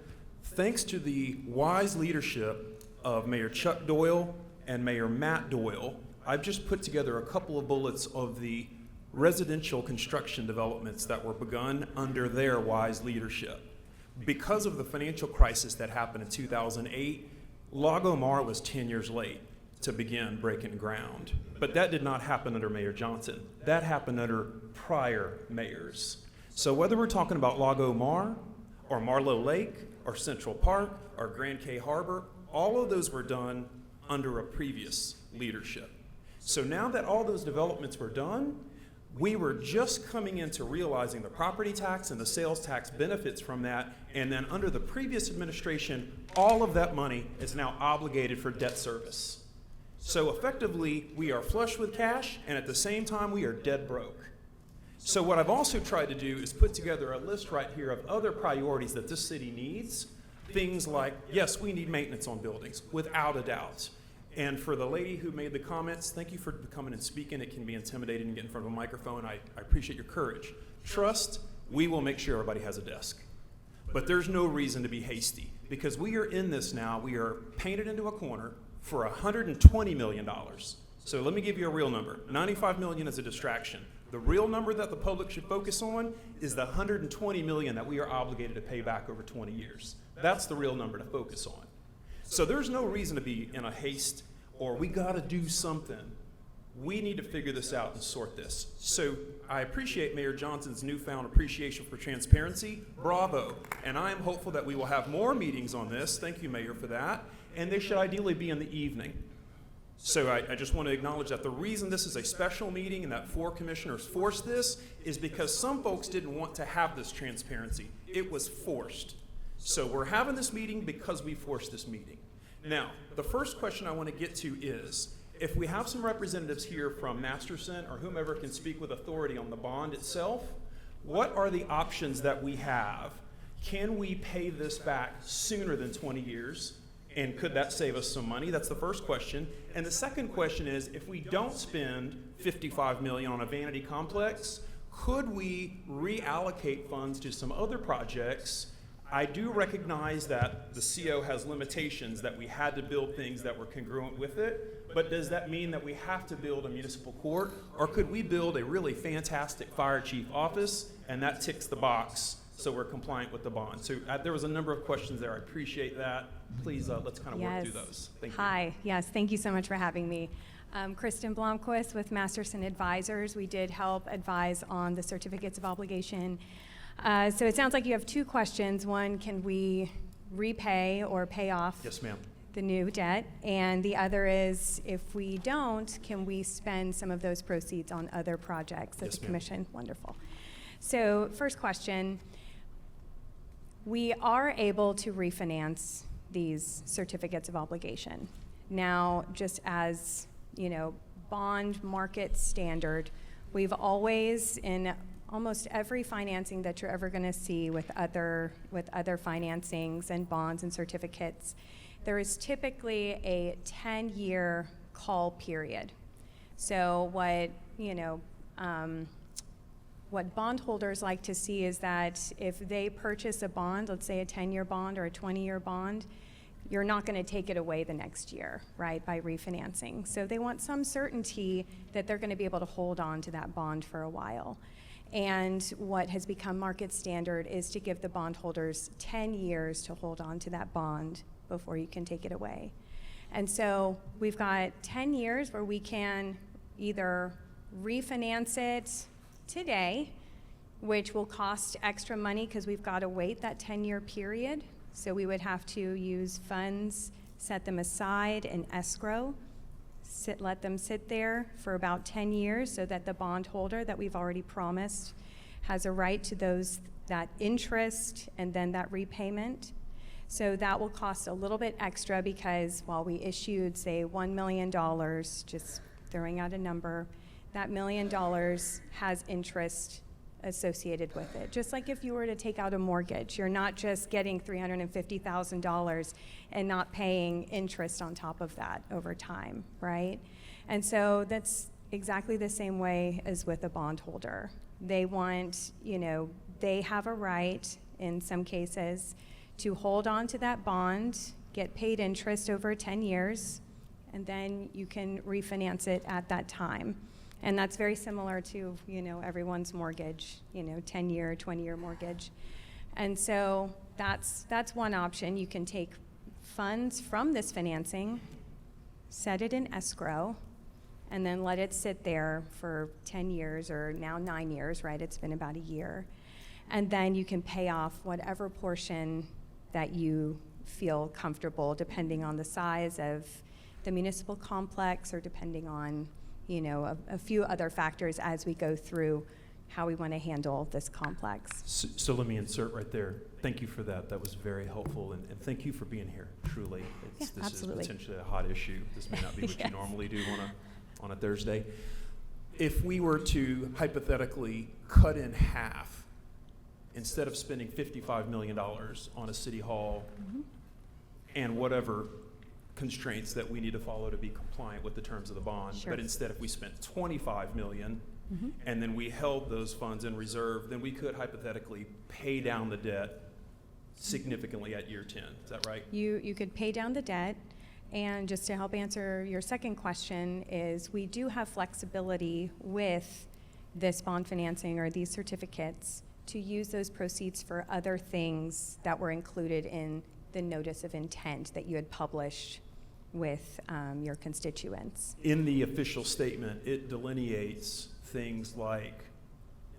thanks to the wise leadership of Mayor Chuck Doyle and Mayor Matt Doyle, I've just put together a couple of bullets of the residential construction developments that were begun under their wise leadership. Because of the financial crisis that happened in 2008, Lago Mar was 10 years late to begin breaking ground. But that did not happen under Mayor Johnson. That happened under prior mayors. So whether we're talking about Lago Mar, or Marlow Lake, or Central Park, or Grand Cay Harbor, all of those were done under a previous leadership. So now that all those developments were done, we were just coming into realizing the property tax and the sales tax benefits from that, and then under the previous administration, all of that money is now obligated for debt service. So effectively, we are flush with cash, and at the same time, we are dead broke. So what I've also tried to do is put together a list right here of other priorities that this city needs. Things like, yes, we need maintenance on buildings, without a doubt. And for the lady who made the comments, thank you for coming and speaking. It can be intimidating to get in front of a microphone. I appreciate your courage. Trust, we will make sure everybody has a desk. But there's no reason to be hasty, because we are in this now. We are painted into a corner for $120 million. So let me give you a real number. 95 million is a distraction. The real number that the public should focus on is the 120 million that we are obligated to pay back over 20 years. That's the real number to focus on. So there's no reason to be in a haste or we got to do something. We need to figure this out and sort this. So I appreciate Mayor Johnson's newfound appreciation for transparency. Bravo. And I am hopeful that we will have more meetings on this. Thank you, Mayor, for that. And they should ideally be in the evening. So I just want to acknowledge that the reason this is a special meeting and that 4 commissioners forced this is because some folks didn't want to have this transparency. It was forced. So we're having this meeting because we forced this meeting. Now, the first question I want to get to is, if we have some representatives here from Masterson or whomever can speak with authority on the bond itself, what are the options that we have? Can we pay this back sooner than 20 years? And could that save us some money? That's the first question. And the second question is, if we don't spend $55 million on a vanity complex, could we reallocate funds to some other projects? I do recognize that the CO has limitations, that we had to build things that were congruent with it, but does that mean that we have to build a municipal court? Or could we build a really fantastic fire chief office and that ticks the box so we're compliant with the bond? So there was a number of questions there. I appreciate that. Please, let's kind of work through those. Thank you. Hi, yes, thank you so much for having me. Kristen Blomquist with Masterson Advisors. We did help advise on the certificates of obligation. So it sounds like you have 2 questions. One, can we repay or pay off Yes, ma'am. the new debt? And the other is, if we don't, can we spend some of those proceeds on other projects that Yes, the ma'am. commission? Wonderful. So first question, we are able to refinance these certificates of obligation. Now, just as, you know, bond market standard, we've always, in almost every financing that you're ever going to see with other financings and bonds and certificates, there is typically a 10-year call period. So what, you know, what bondholders like to see is that if they purchase a bond, let's say a 10-year bond or a 20-year bond, you're not going to take it away the next year, right, by refinancing. So they want some certainty that they're going to be able to hold on to that bond for a while. And what has become market standard is to give the bondholders 10 years to hold on to that bond before you can take it away. And so we've got 10 years where we can either refinance it today, which will cost extra money because we've got to wait that 10-year period. So we would have to use funds, set them aside in escrow, let them sit there for about 10 years so that the bondholder that we've already promised has a right to that interest and then that repayment. So that will cost a little bit extra because while we issued, say, $1 million, just throwing out a number, that $1 million has interest associated with it. Just like if you were to take out a mortgage, you're not just getting $350,000 and not paying interest on top of that over time, right? And so that's exactly the same way as with a bondholder. They want, you know, they have a right in some cases to hold on to that bond, get paid interest over 10 years, and then you can refinance it at that time. And that's very similar to, you know, everyone's mortgage, you know, 10-year, 20-year mortgage. And so that's one option. You can take funds from this financing, set it in escrow, and then let it sit there for 10 years or now 9 years, right? It's been about a year. And then you can pay off whatever portion that you feel comfortable, depending on the size of the municipal complex or depending on, you know, a few other factors as we go through how we want to handle this complex. So let me insert right there. Thank you for that. That was very helpful, and thank you for being here, truly. This absolutely. is potentially a hot issue. This may not be what Yes. you normally do on a Thursday. If we were to hypothetically cut in half, instead of spending $55 million on a city hall and whatever constraints that we need to follow to be compliant with the terms of the bond, Sure. but instead if we spent $25 million and then we held those funds in reserve, then we could hypothetically pay down the debt significantly at year 10. Is that right? You could pay down the debt, and just to help answer your second question is we do have flexibility with this bond financing or these certificates to use those proceeds for other things that were included in the notice of intent that you had published your constituents. In the official statement, it delineates things like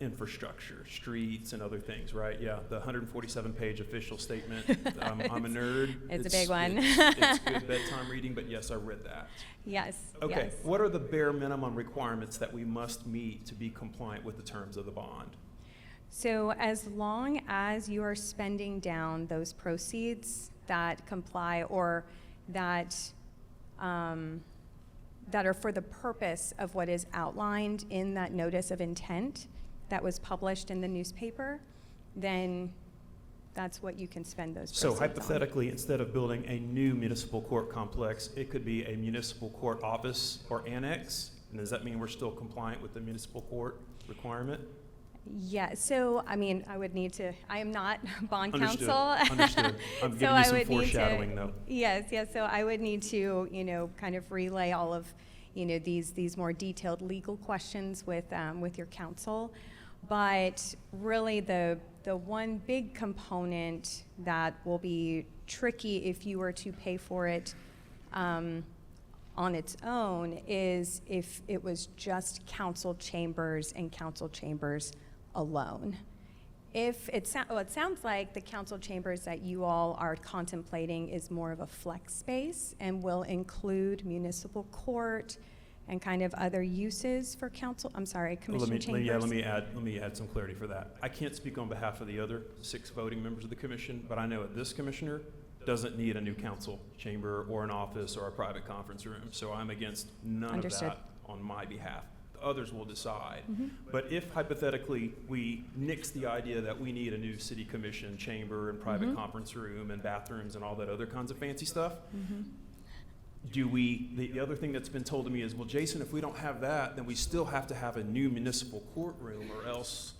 infrastructure, streets, and other things, right? Yeah, the 147-page official statement. I'm a nerd. It's a big one. It's good bedtime reading, but yes, I read that. Yes. Okay, Yes. what are the bare minimum requirements that we must meet to be compliant with the terms of the bond? So as long as you are spending down those proceeds that comply or that that are for the purpose of what is outlined in that notice of intent that was published in the newspaper, then that's what you can spend those proceeds So on. hypothetically, instead of building a new municipal court complex, it could be a municipal court office or annex? And does that mean we're still compliant with the municipal court requirement? Yeah, so, I mean, I would need to, I am not bond Understood, counsel. understood. I'm So giving I you some would need to- foreshadowing, though. Yes, yes, so I would need to, kind of relay all of, these more detailed legal questions with your counsel. But really, the one big component that will be tricky if you were to pay for it on its own is if it was just council chambers and council chambers alone. If it sounds like the council chambers that you all are contemplating is more of a flex space and will include municipal court and kind of other uses for commission chambers. Let me add some clarity for that. I can't speak on behalf of the other 6 voting members of the commission, but I know that this commissioner doesn't need a new council chamber or an office or a private conference room. So I'm against none Understood. of that on my behalf. The others will decide. Mhm. But if hypothetically we nix the idea that we need a new city commission chamber and private Mhm. conference room and bathrooms and all that other kinds of fancy stuff, Mhm. the other thing that's been told to me is, well, Jason, if we don't have that, then we still have to have a new municipal courtroom or else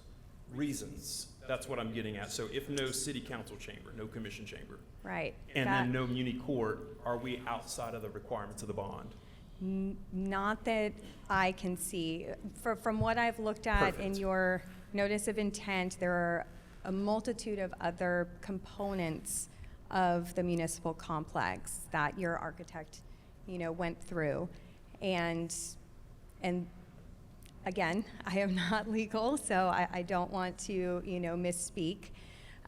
reasons. That's what I'm getting at. So if no city council chamber, no commission chamber, Right. and That- then no muni court, are we outside of the requirements of the bond? Not that I can see. From what I've looked at in Perfect. your notice of intent, there are a multitude of other components of the municipal complex that your architect, went through. And again, I am not legal, so I don't want to, misspeak.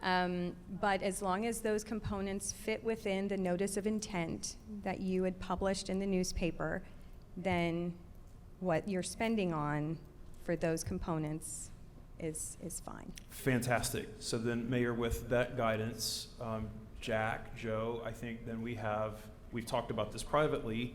But as long as those components fit within the notice of intent that you had published in the newspaper, then what you're spending on for those components is fine. Fantastic. So then, Mayor, with that guidance, Jack, Joe, I think then we've talked about this privately,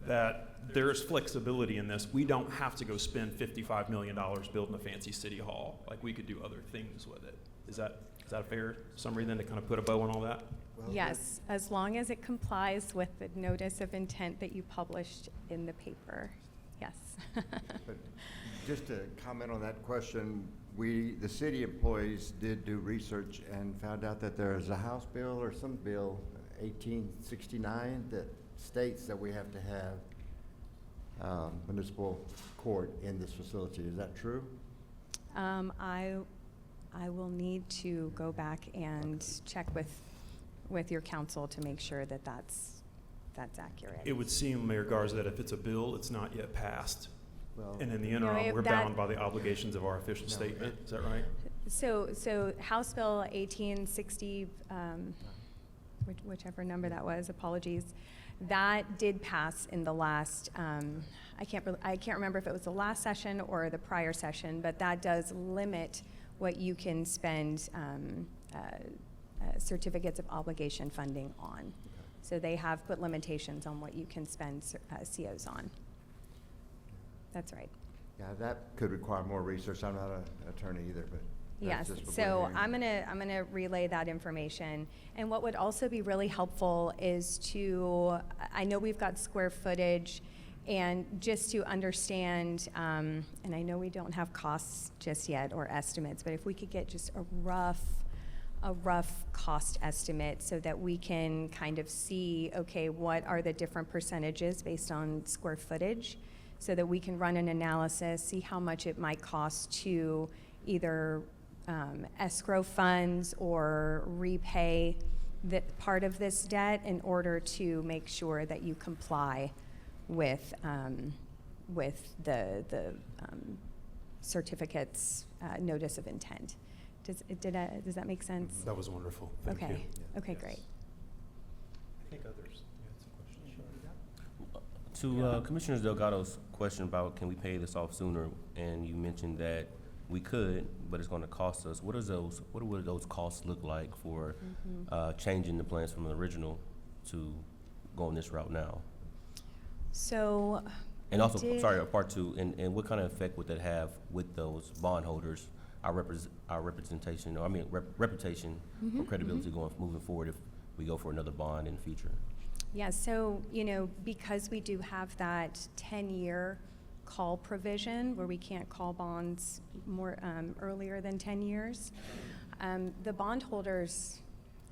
that there's flexibility in this. We don't have to go spend $55 million building a fancy city hall. Like, we could do other things with it. Is that a fair summary then, to kind of put a bow on all that? Yes, as long as it complies with the notice of intent that you published in the paper, yes. But just to comment on that question, the city employees did do research and found out that there is a House bill or some bill, 1869, that states that we have to have municipal court in this facility. Is that true? I will need to go back and check with your counsel to make sure that that's accurate. It would seem, Mayor Garza, that if it's a bill, it's not yet passed. And in the No, interim, we're that- bound by the obligations of our official statement. Is that right? So House Bill 1860, whichever number that was, apologies, that did pass in the last, I can't remember if it was the last session or the prior session, but that does limit what you can spend certificates of obligation funding on. So they have put limitations on what you can spend COs on. That's right. Yeah, that could require more research. I'm not an attorney either, but Yes, that's just what so we're hearing. I'm gonna relay that information. And what would also be really helpful is I know we've got square footage, and just to understand, and I know we don't have costs just yet or estimates, but if we could get just a rough cost estimate so that we can kind of see, okay, what are the different percentages based on square footage, so that we can run an analysis, see how much it might cost to either escrow funds or repay part of this debt in order to make sure that you comply with the certificate's notice of intent. Does that make sense? That was wonderful. Thank you. Okay. Okay, Yes. great. I think others had some questions. To Commissioner Delgado's question about can we pay this off sooner, and you mentioned that we could, but it's going to cost us. What would those costs look like for changing the plans from the original to going this route now? So. And also, did- sorry, part two, and what kind of effect would that have with those bondholders, our representation, or I mean reputation or credibility moving forward if we go for another bond in the future? Yeah, so, because we do have that 10-year call provision where we can't call bonds more earlier than 10 years, the bondholders,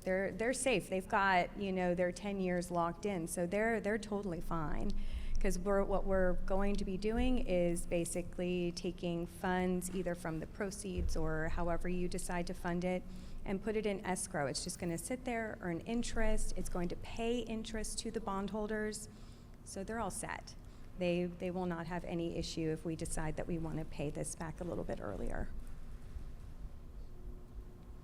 they're safe. They've got, their 10 years locked in, so they're totally fine. Because what we're going to be doing is basically taking funds either from the proceeds or however you decide to fund it and put it in escrow. It's just going to sit there, earn interest. It's going to pay interest to the bondholders. So they're all set. They will not have any issue if we decide that we want to pay this back a little bit earlier.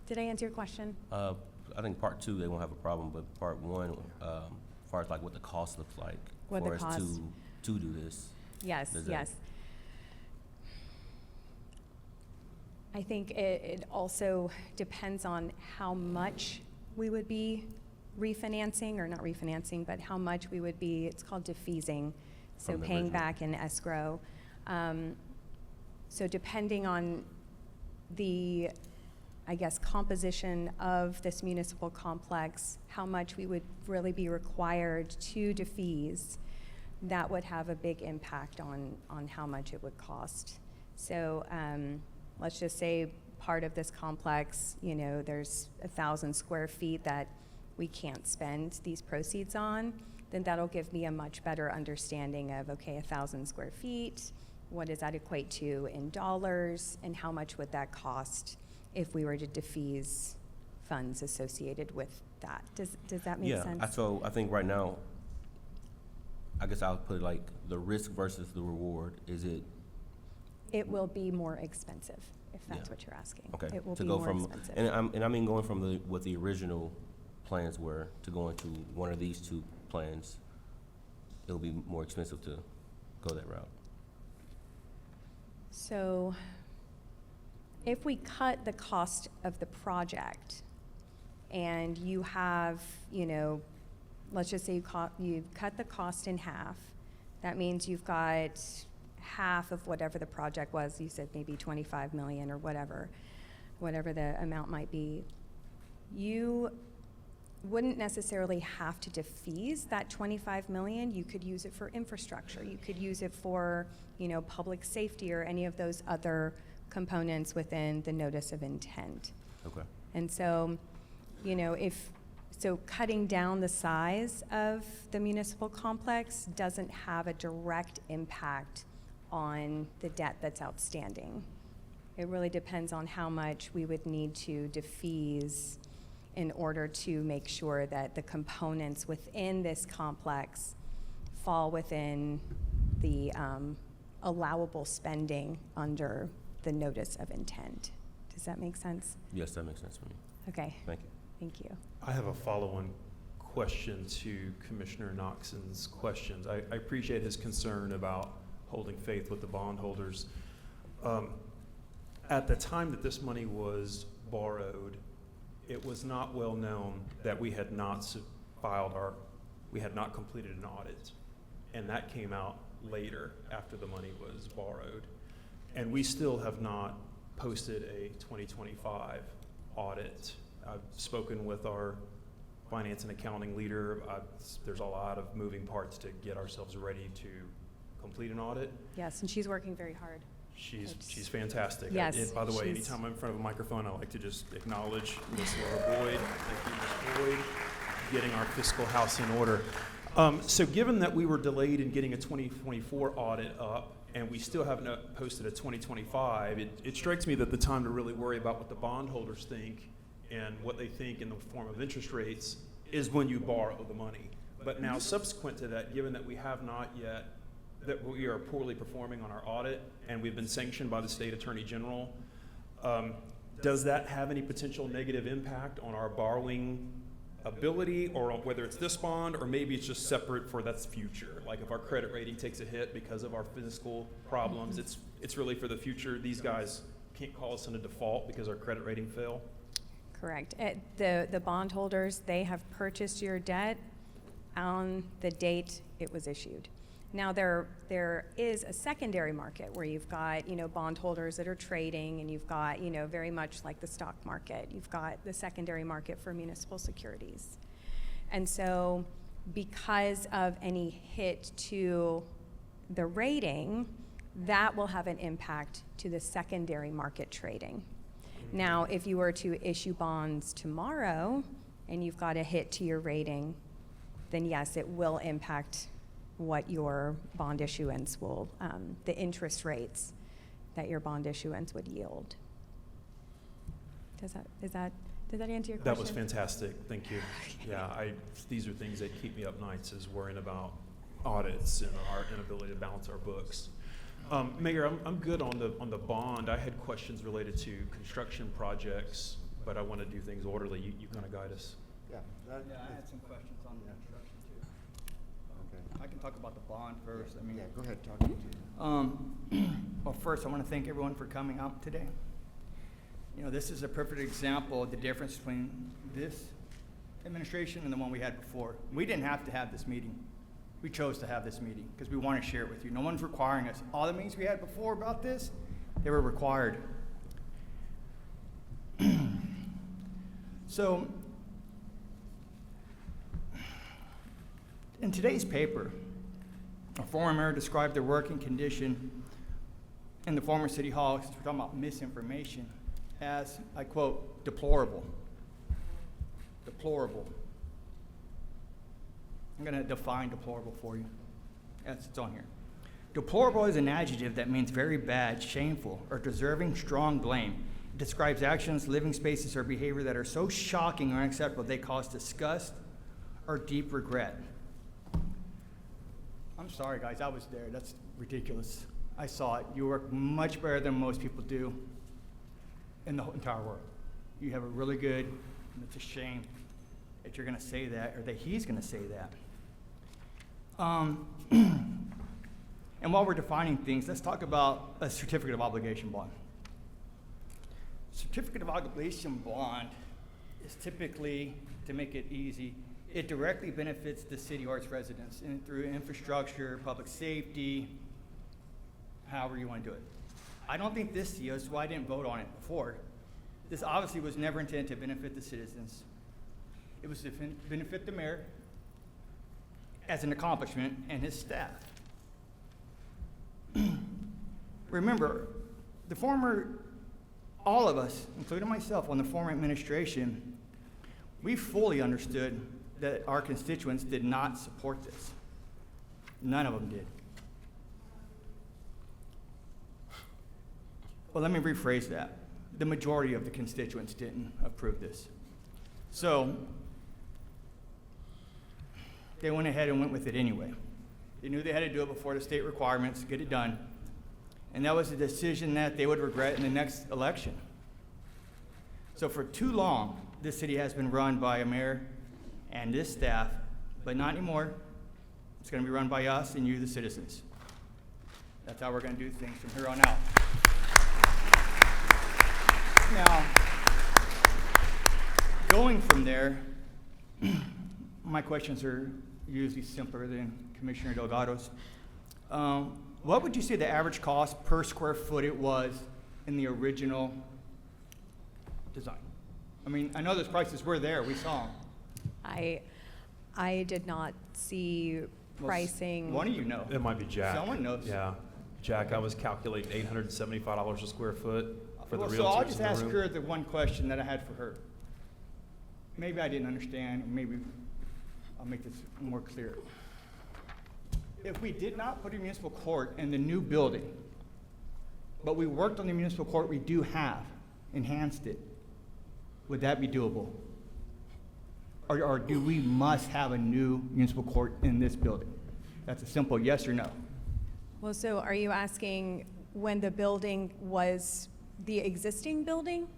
Did I answer your question? I think part two, they won't have a problem, but part one, as far as like what the cost looks like What for the us cost? to do this. Yes, Does that- yes. I think it also depends on how much we would be refinancing, or not refinancing, but how much we would be, it's called defeasing, so From the paying original. back in escrow. So depending on the, I guess, composition of this municipal complex, how much we would really be required to defease, that would have a big impact on how much it would cost. So let's just say part of this complex, there's 1,000 square feet that we can't spend these proceeds on, then that'll give me a much better understanding of, okay, 1,000 square feet, what does that equate to in dollars, and how much would that cost if we were to defease funds associated with that? Does that make sense? Yeah, so I think right now, I guess I'll put it like the risk versus the reward. Is it It will be more expensive, if that's Yeah. what you're asking. okay It will to be go more from expensive. and I mean going from what the original plans were to going to one of these two plans? It'll be more expensive to go that route. So if we cut the cost of the project and you have, let's just say you cut the cost in half, that means you've got half of whatever the project was. You said maybe 25 million or whatever the amount might be. You wouldn't necessarily have to defease that 25 million. You could use it for infrastructure. You could use it for, public safety or any of those other components within the notice of intent. Okay. And so, so cutting down the size of the municipal complex doesn't have a direct impact on the debt that's outstanding. It really depends on how much we would need to defease in order to make sure that the components within this complex fall within the allowable spending under the notice of intent. Does that make sense? Yes, that makes sense for me. Okay. Thank you. Thank you. I have a follow-on question to Commissioner Knoxon's questions. I appreciate his concern about holding faith with the bondholders. At the time that this money was borrowed, it was not well known that we had not we had not completed an audit. And that came out later after the money was borrowed. And we still have not posted a 2025 audit. I've spoken with our finance and accounting leader. There's a lot of moving parts to get ourselves ready to complete an audit. Yes, and she's working very hard. She's fantastic. Yes, And by the way, she's- anytime I'm in front of a microphone, I like to just acknowledge Ms. Laura Boyd. Thank you, Ms. Boyd, getting our fiscal house in order. So given that we were delayed in getting a 2024 audit up, and we still haven't posted a 2025, it strikes me that the time to really worry about what the bondholders think and what they think in the form of interest rates is when you borrow the money. But now subsequent to that, given that we have not yet, that we are poorly performing on our audit and we've been sanctioned by the state attorney general, does that have any potential negative impact on our borrowing ability, or on whether it's this bond, or maybe it's just separate for that's future? Like if our credit rating takes a hit because of our fiscal problems, it's really for the future. These guys can't call us in a default because our credit rating fell. Correct. The bondholders, they have purchased your debt on the date it was issued. Now, there is a secondary market where you've got, bondholders that are trading, and you've got, very much like the stock market, you've got the secondary market for municipal securities. And so because of any hit to the rating, that will have an impact to the secondary market trading. Now, if you were to issue bonds tomorrow and you've got a hit to your rating, then yes, it will impact what your bond issuance will, the interest rates that your bond issuance would yield. Does that answer your question? That was fantastic. Thank you. Yeah, these are things that keep me up nights, is worrying about audits and our inability to balance our books. Mayor, I'm good on the bond. I had questions related to construction projects, but I want to do things orderly. You kind of guide us. Yeah, I had some questions on the construction too. Okay. I can talk about the bond first. Yeah, go ahead, talk to you. Well, first, I want to thank everyone for coming out today. This is a perfect example of the difference between this administration and the one we had before. We didn't have to have this meeting. We chose to have this meeting because we want to share it with you. No one's requiring us. All the meetings we had before about this, they were required. So, in today's paper, a former mayor described the working condition in the former city hall, since we're talking about misinformation, as, I quote, deplorable. Deplorable. I'm going to define deplorable for you. Yes, it's on here. Deplorable is an adjective that means very bad, shameful, or deserving strong blame. It describes actions, living spaces, or behavior that are so shocking or unacceptable they cause disgust or deep regret. I'm sorry, guys, I was there. That's ridiculous. I saw it. You work much better than most people do in the whole entire world. You have it really good, and it's a shame that you're going to say that, or that he's going to say that. And while we're defining things, let's talk about a certificate of obligation bond. Certificate of obligation bond is typically, to make it easy, it directly benefits the city or its residents through infrastructure, public safety, however you want to do it. I don't think this year, that's why I didn't vote on it before. This obviously was never intended to benefit the citizens. It was to benefit the mayor as an accomplishment and his staff. Remember, all of us, including myself, on the former administration, we fully understood that our constituents did not support this. None of them did. Well, let me rephrase that. The majority of the constituents didn't approve this. So, they went ahead and went with it anyway. They knew they had to do it before the state requirements, get it done. And that was a decision that they would regret in the next election. So for too long, this city has been run by a mayor and this staff, but not anymore. It's going to be run by us and you, the citizens. That's how we're going to do things from here on out. Now, going from there, my questions are usually simpler than Commissioner Delgado's. What would you say the average cost per square foot it was in the original design? I mean, I know those prices were there, we saw them. I did not see pricing. One of you know. It might be Jack. Someone knows. Yeah. Jack, I was calculating $875 a square foot for the realtors in the room. So I'll just ask her the one question that I had for her. Maybe I didn't understand, maybe I'll make this more clear. If we did not put a municipal court in the new building, but we worked on the municipal court we do have, enhanced it, Would that be doable? Or do we must have a new municipal court in this building? That's a simple yes or no. Well, so are you asking when the building was the existing building?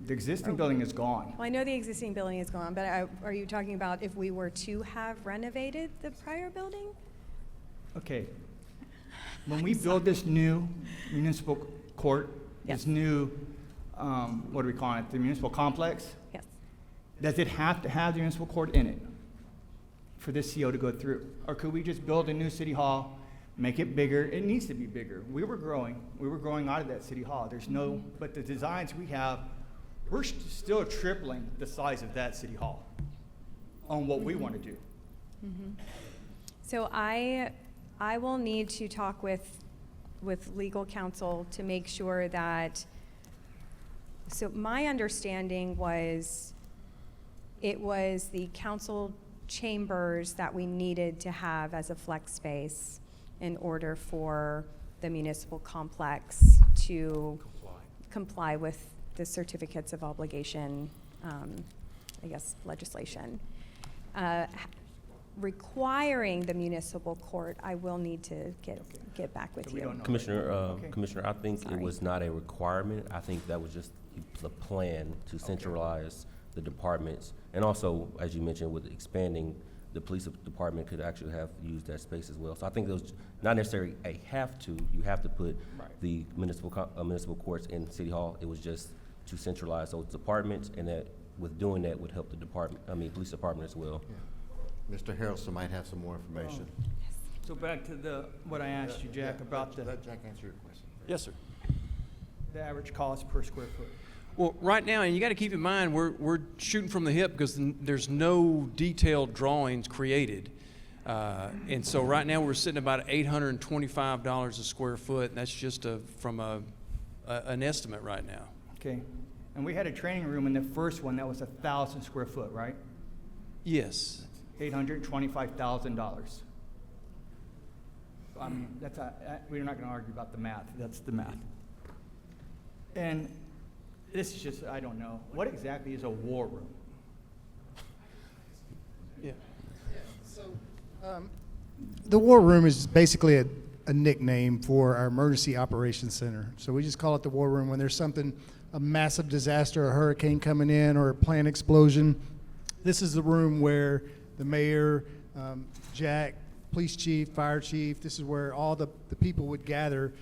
The existing building is gone. Well, I know the existing building is gone, but are you talking about if we were to have renovated the prior building? Okay. When we build this new municipal court, this new, what do we call it, the municipal complex? Yes. Does it have to have the municipal court in it for this CO to go through? Or could we just build a new city hall, make it bigger? It needs to be bigger. We were growing out of that city hall. There's no, but the designs we have, we're still tripling the size of that city hall on what we want to do. So I will need to talk with legal counsel to make sure that, so my understanding was it was the council chambers that we needed to have as a flex space in order for the municipal complex to comply with the certificates of obligation, I guess, legislation. Requiring the municipal court, I will need to get back with you. Commissioner, Commissioner, I think it was not a requirement. I think that was just the plan to centralize the departments. And also, as you mentioned, with expanding, the police department could actually have used that space as well. So I think it was not necessarily a have to. You have to put the municipal courts in City Hall. It was just to centralize those departments, and that with doing that would help the police department as well. Yeah. Mr. Harrelson might have some more information. So back to what I asked you, Jack, about Let Jack answer your question. Yes, sir. the average cost per square foot. Well, right now, and you got to keep in mind, we're shooting from the hip because there's no detailed drawings created. And so right now we're sitting about $825 a square foot, and that's just from an estimate right now. Okay. And we had a training room in the first one that was 1,000 square foot, right? Yes. $825,000. I mean, we're not going to argue about the math. That's the math. And this is just, I don't know. What exactly is a war room? Yeah. So, the war room is basically a nickname for our emergency operations center. So we just call it the war room when there's a massive disaster, a hurricane coming in, or a plant explosion. This is the room where the mayor, Jack, police chief, fire chief, this is where all the people would gather.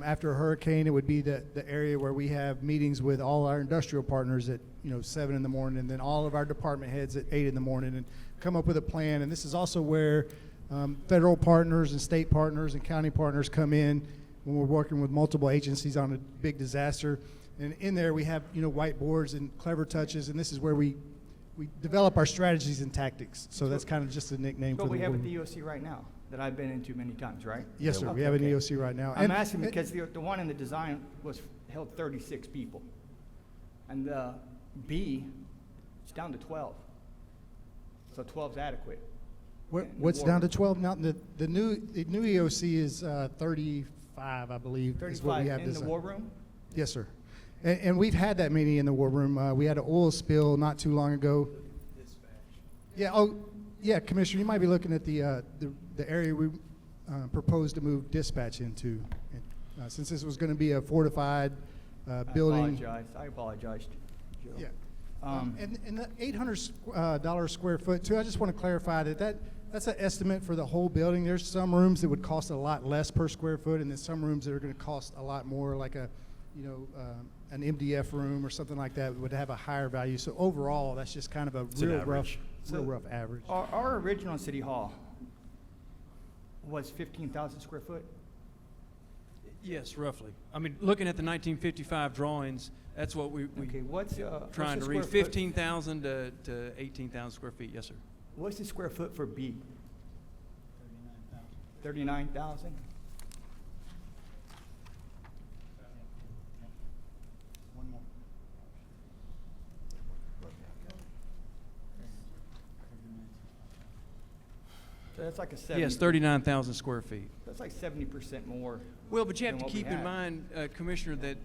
After a hurricane, it would be the area where we have meetings with all our industrial partners at 7 in the morning, and then all of our department heads at 8 in the morning, and come up with a plan. And this is also where federal partners and state partners and county partners come in when we're working with multiple agencies on a big disaster. And in there we have whiteboards and clever touches, and this is where we develop our strategies and tactics. So that's kind of just a nickname for the But we have a room. EOC right now that I've been into many times, right? Yes, sir. We have an EOC right now. I'm asking because the one in the design held 36 people. And the B, it's down to 12. So 12's adequate. What's down to 12 now? The new EOC is 35, I believe. Is what we 35 have in the designed. war room? Yes, sir. And we've had that many in the war room. We had an oil spill not too long ago. Yeah. Oh, yeah, Commissioner. You might be looking at the area we proposed to move dispatch into, since this was going to be a fortified building. I apologize, Joe. Yeah. And the $800 square foot too. I just want to clarify that's an estimate for the whole building. There's some rooms that would cost a lot less per square foot, and then some rooms that are going to cost a lot more, like an MDF room or something like that would have a higher value. So overall, that's just kind of a real rough average. Our original city hall was 15,000 square foot. Yes, roughly. I mean, looking at the 1955 drawings, that's what we Okay, what's trying the to read, square foot? 15,000 to 18,000 square feet. Yes, sir. What's the square foot for B? 39,000. One more. So that's like a 70. Yes, 39,000 square feet. That's like 70% more. Well, but you have than to what we keep in had. mind, Commissioner, that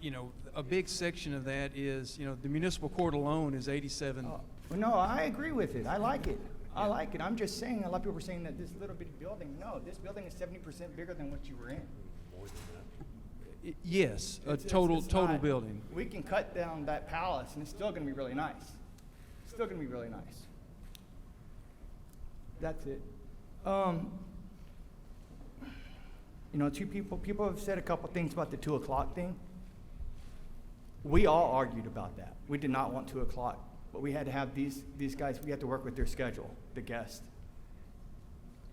you know, a big section of that is, you know, the municipal court alone is 87. Well, no, I agree with it. I like it. I like it. I'm just saying, a lot of people are saying that this little bitty building, no, this building is 70% bigger than what you were in. Yes, a It's total not- building. We can cut down that palace and it's still gonna be really nice. Still gonna be really nice. That's it. You know, people have said a couple things about the 2 o'clock thing. We all argued about that. We did not want 2 o'clock, but we had to have these guys, we had to work with their schedule, the guests.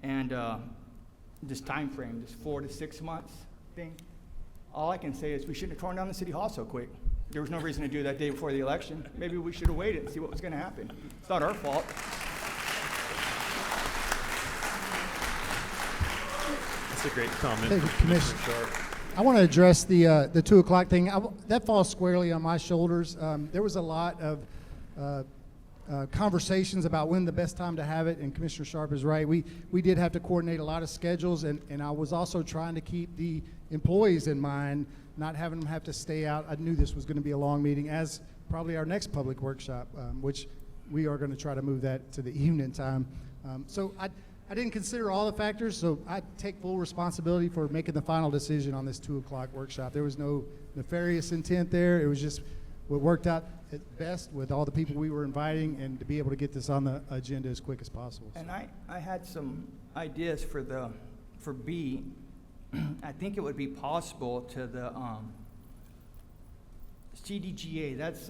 And this time frame, this 4 to 6 months thing, all I can say is we shouldn't have torn down the city hall so quick. There was no reason to do that day before the election. Maybe we should have waited and see what was gonna happen. It's not our fault. That's a great comment. Thank you, from Commissioner. Sharp. I want to address the 2 o'clock thing. That falls squarely on my shoulders. There was a lot of conversations about when the best time to have it, and Commissioner Sharp is right. We did have to coordinate a lot of schedules, and I was also trying to keep the employees in mind, not having them have to stay out. I knew this was going to be a long meeting, as probably our next public workshop, which we are going to try to move that to the evening time. So I didn't consider all the factors, so I take full responsibility for making the final decision on this 2 o'clock workshop. There was no nefarious intent there. It was just what worked out at best with all the people we were inviting, and to be able to get this on the agenda as quick as possible. And I had some ideas for B. I think it would be possible to the CDGA, that's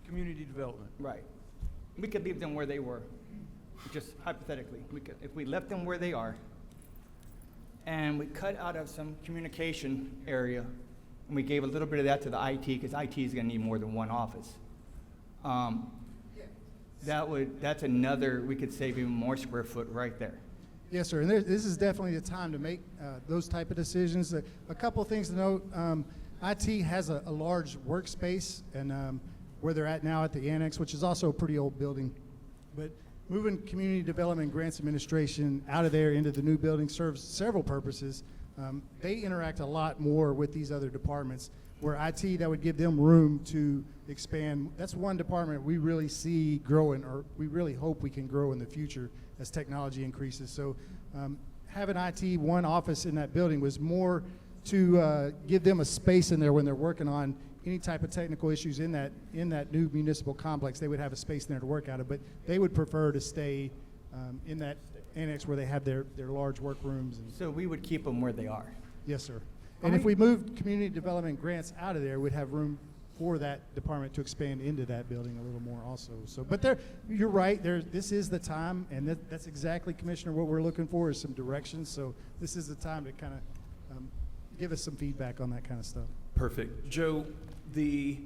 Community development. right. We could leave them where they were, just hypothetically. If we left them where they are, and we cut out of some communication area, and we gave a little bit of that to the IT, because IT is gonna need more than one office. That's another, we could save even more square foot right there. Yes, sir. And this is definitely the time to make those type of decisions. A couple of things to note. IT has a large workspace, and where they're at now at the annex, which is also a pretty old building. But moving Community Development Grants Administration out of there into the new building serves several purposes. They interact a lot more with these other departments, where IT, that would give them room to expand. That's one department we really see growing, or we really hope we can grow in the future as technology increases. So having IT, one office in that building, was more to give them a space in there when they're working on any type of technical issues in that new municipal complex. They would have a space in there to work out of, but they would prefer to stay in that annex where they have their large workrooms. So we would keep them where they are. Yes, sir. And if we moved community development grants out of there, we'd have room for that department to expand into that building a little more also. So, but you're right, this is the time, and that's exactly, Commissioner, what we're looking for is some direction. So this is the time to kind of give us some feedback on that kind of stuff. Perfect. Joe, the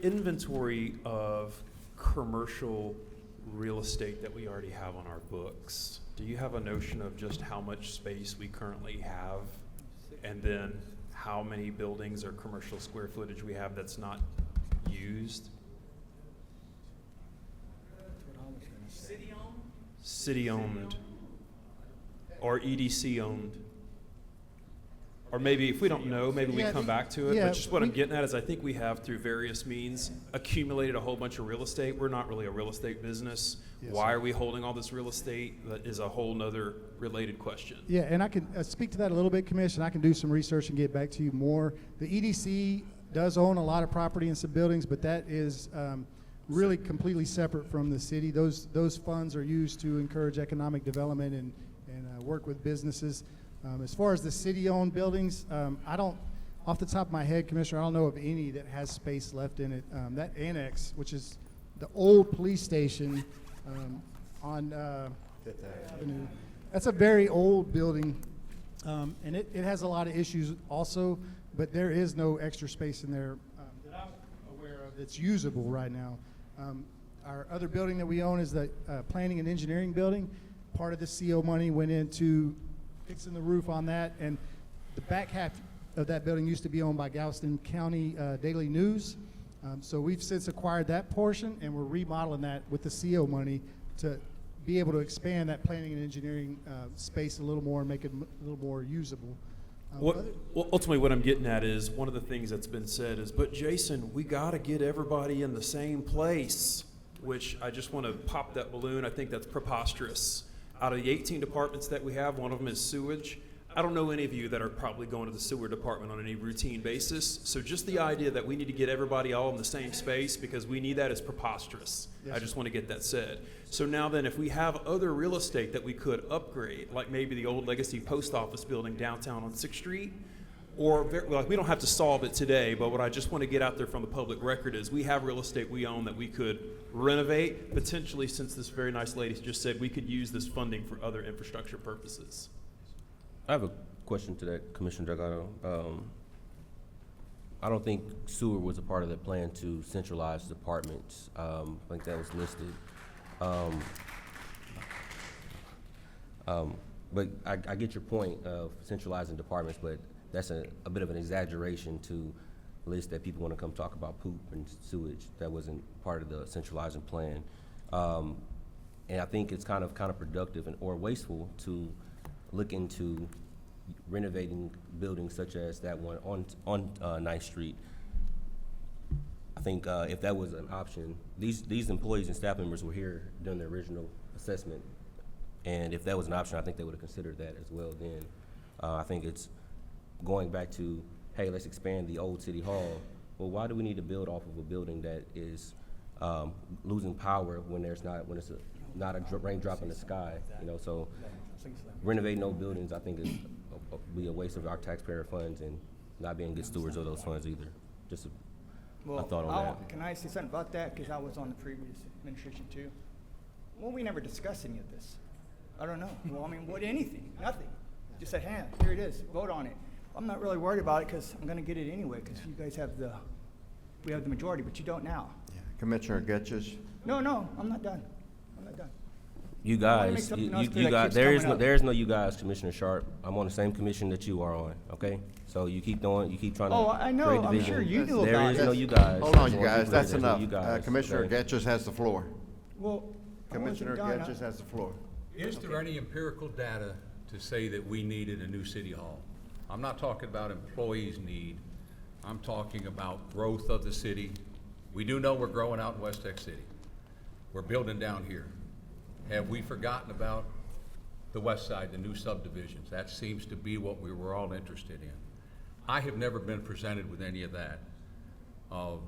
inventory of commercial real estate that we already have on our books, do you have a notion of just how much space we currently have, and then how many buildings or commercial square footage we have that's not used? City owned or EDC owned? Or maybe if we don't know, maybe we come back to it. Yeah, But just what I'm getting at is I think we have, through various means, accumulated a whole bunch of real estate. We're not really a real estate business. Yes, Why sir. are we holding all this real estate? That is a whole nother related question. Yeah, and I can speak to that a little bit, Commissioner. I can do some research and get back to you more. The EDC does own a lot of property and some buildings, but that is really completely separate from the city. Those funds are used to encourage economic development and work with businesses. As far as the city-owned buildings, I don't, off the top of my head, Commissioner, I don't know of any that has space left in it. That annex, which is the old police station on Fifth Avenue, that's a very old building, and it has a lot of issues also, but there is no extra space in there that I'm aware of that's usable right now. Our other building that we own is the planning and engineering building. Part of the CO money went into fixing the roof on that, and the back half of that building used to be owned by Galveston County Daily News. So we've since acquired that portion, and we're remodeling that with the CO money to be able to expand that planning and engineering space a little more and make it a little more usable. Ultimately, what I'm getting at is one of the things that's been said is, but Jason, we got to get everybody in the same place, which I just want to pop that balloon. I think that's preposterous. Out of the 18 departments that we have, one of them is sewage. I don't know any of you that are probably going to the sewer department on any routine basis. So just the idea that we need to get everybody all in the same space because we need that is preposterous. Yes, I just want to get that said. So now then, if we have other real estate that we could upgrade, like maybe the old Legacy Post Office building downtown on 6th Street, or like we don't have to solve it today, but what I just want to get out there from the public record is we have real estate we own that we could renovate, potentially, since this very nice lady just said we could use this funding for other infrastructure purposes. I have a question to that, Commissioner Delgado. I don't think sewer was a part of the plan to centralize departments. I think that was listed. But I get your point of centralizing departments, but that's a bit of an exaggeration to list that people want to come talk about poop and sewage. That wasn't part of the centralizing plan. And I think it's kind of counterproductive or wasteful to look into renovating buildings such as that one on 9th Street. I think if that was an option, these employees and staff members were here during the original assessment, and if that was an option, I think they would have considered that as well then. I think it's going back to, hey, let's expand the old City Hall. Well, why do we need to build off of a building that is losing power when it's not a raindrop in the sky, you know? So renovating those buildings, I think, is be a waste of our taxpayer funds and not being good stewards of those funds either. Just a thought on that. Can I say something about that? Because I was on the previous administration too. Well, we never discussed any of this. I don't know. Well, I mean, anything, nothing. Just said, hey, here it is, vote on it. I'm not really worried about it because I'm going to get it anyway because you guys have we have the majority, but you don't now. Yeah. Commissioner Getchus. No, I'm not done. I'm not done. You guys, there is no you guys, Commissioner Sharp. I'm on the same commission that you are on, okay? So you keep trying to I know, create I'm division. sure you knew There about is it. no you guys. Hold on, Just you want to guys, be that's clear, there's no enough. you guys, Commissioner okay? Getchus has the floor. Well, Commissioner Getchus has the floor. Is there any empirical data to say that we needed a new city hall? I'm not talking about employees' need. I'm talking about growth of the city. We do know we're growing out in West Tech City. We're building down here. Have we forgotten about the west side, the new subdivisions? That seems to be what we were all interested in. I have never been presented with any of that. Have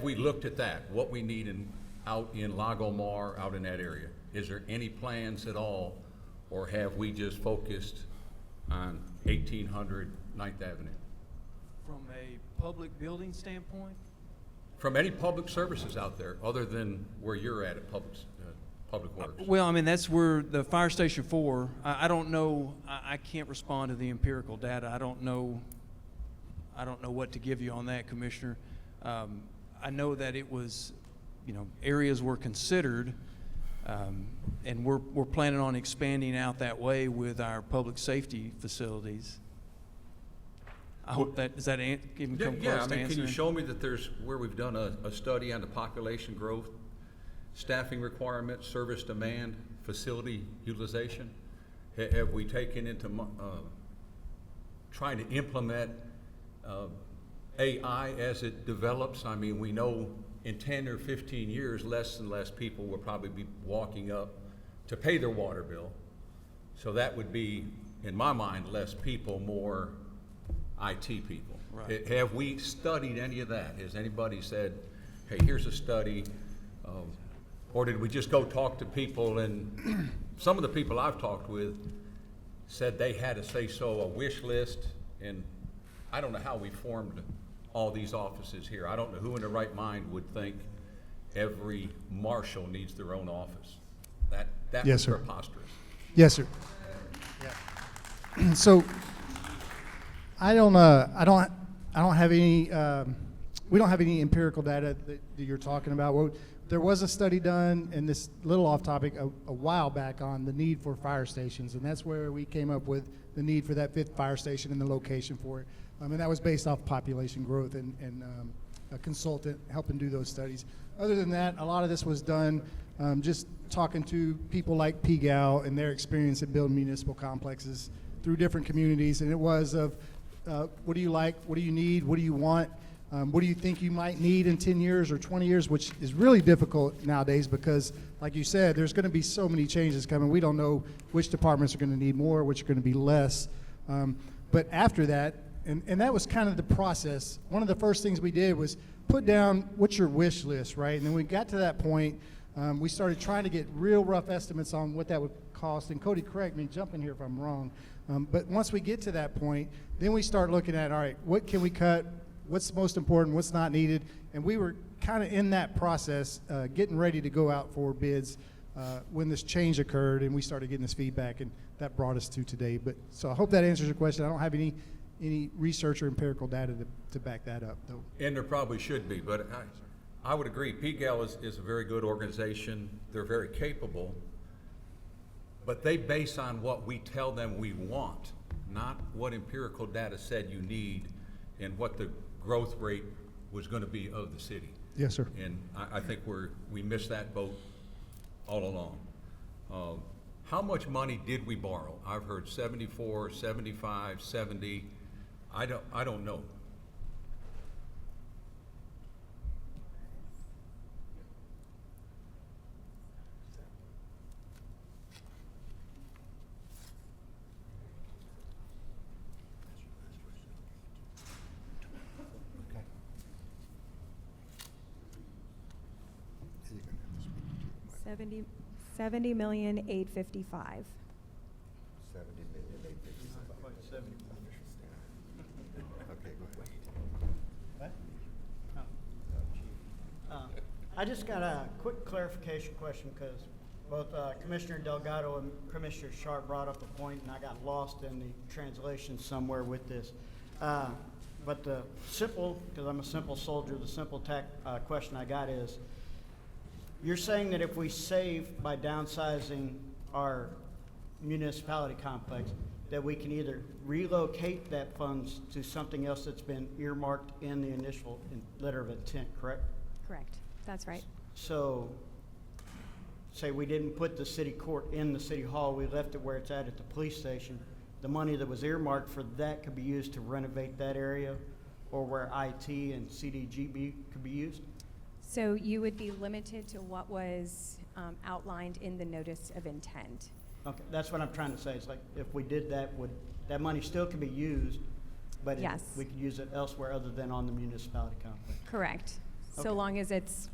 we looked at that, what we need out in Lago Mar, out in that area? Is there any plans at all, or have we just focused on 1800 9th Avenue? From a public building standpoint? From any public services out there, other than where you're at Public Works? Well, I mean, that's where the Fire Station 4, I don't know, I can't respond to the empirical data. I don't know what to give you on that, Commissioner. I know that it was, areas were considered, and we're planning on expanding out that way with our public safety facilities. I hope that, does that even come close to answering? Can you show me that there's, where we've done a study on the population growth, staffing requirements, service demand, facility utilization? Have we taken into trying to implement AI as it develops? I mean, we know in 10 or 15 years, less and less people will probably be walking up to pay their water bill. So that would be, in my mind, less people, more IT people. Right. Have we studied any of that? Has anybody said, hey, here's a study, or did we just go talk to people? And some of the people I've talked with said they had a say-so, a wish list, and I don't know how we formed all these offices here. I don't know who in their right mind would think every marshal needs their own office. That Yes, was sir. preposterous. Yes, sir. Yeah. So I don't have any, we don't have any empirical data that you're talking about. Well, there was a study done, and this little off topic, a while back on the need for fire stations, and that's where we came up with the need for that 5th fire station and the location for it. And that was based off population growth and a consultant helping do those studies. Other than that, a lot of this was done just talking to people like PGAL and their experience in building municipal complexes through different communities, and it was of what do you like, what do you need, what do you want, what do you think you might need in 10 years or 20 years, which is really difficult nowadays because, like you said, there's going to be so many changes coming. We don't know which departments are going to need more, which are going to be less. But after that, and that was kind of the process, one of the first things we did was put down what's your wish list, right? And then we got to that point, we started trying to get real rough estimates on what that would cost. And Cody, correct me, jump in here if I'm wrong. But once we get to that point, then we start looking at, all right, what can we cut? What's most important? What's not needed? And we were kind of in that process, getting ready to go out for bids when this change occurred, and we started getting this feedback, and that brought us to today. But so I hope that answers your question. I don't have any research or empirical data to back that up, though. And there probably should be, but I would agree. PGAL is a very good organization. They're very capable, but they base on what we tell them we want, not what empirical data said you need and what the growth rate was going to be of the city. Yes, sir. And I think we missed that boat all along. How much money did we borrow? I've heard 74, 75, 70. I don't know. $70,855,000. I just got a quick clarification question because both Commissioner Delgado and Commissioner Sharp brought up a point, and I got lost in the translation somewhere with this. But the simple, because I'm a simple soldier, the simple question I got is, you're saying that if we save by downsizing our municipality complex, that we can either relocate that funds to something else that's been earmarked in the initial letter of intent, correct? Correct. That's right. So, say we didn't put the city court in the city hall, we left it where it's at the police station. The money that was earmarked for that could be used to renovate that area, or where IT and CDGB could be used? So you would be limited to what was outlined in the notice of intent. Okay, that's what I'm trying to say. It's like, if we did that, would that money still could be used, but Yes. we could use it elsewhere other than on the municipality complex? Correct. So Okay. long as it's,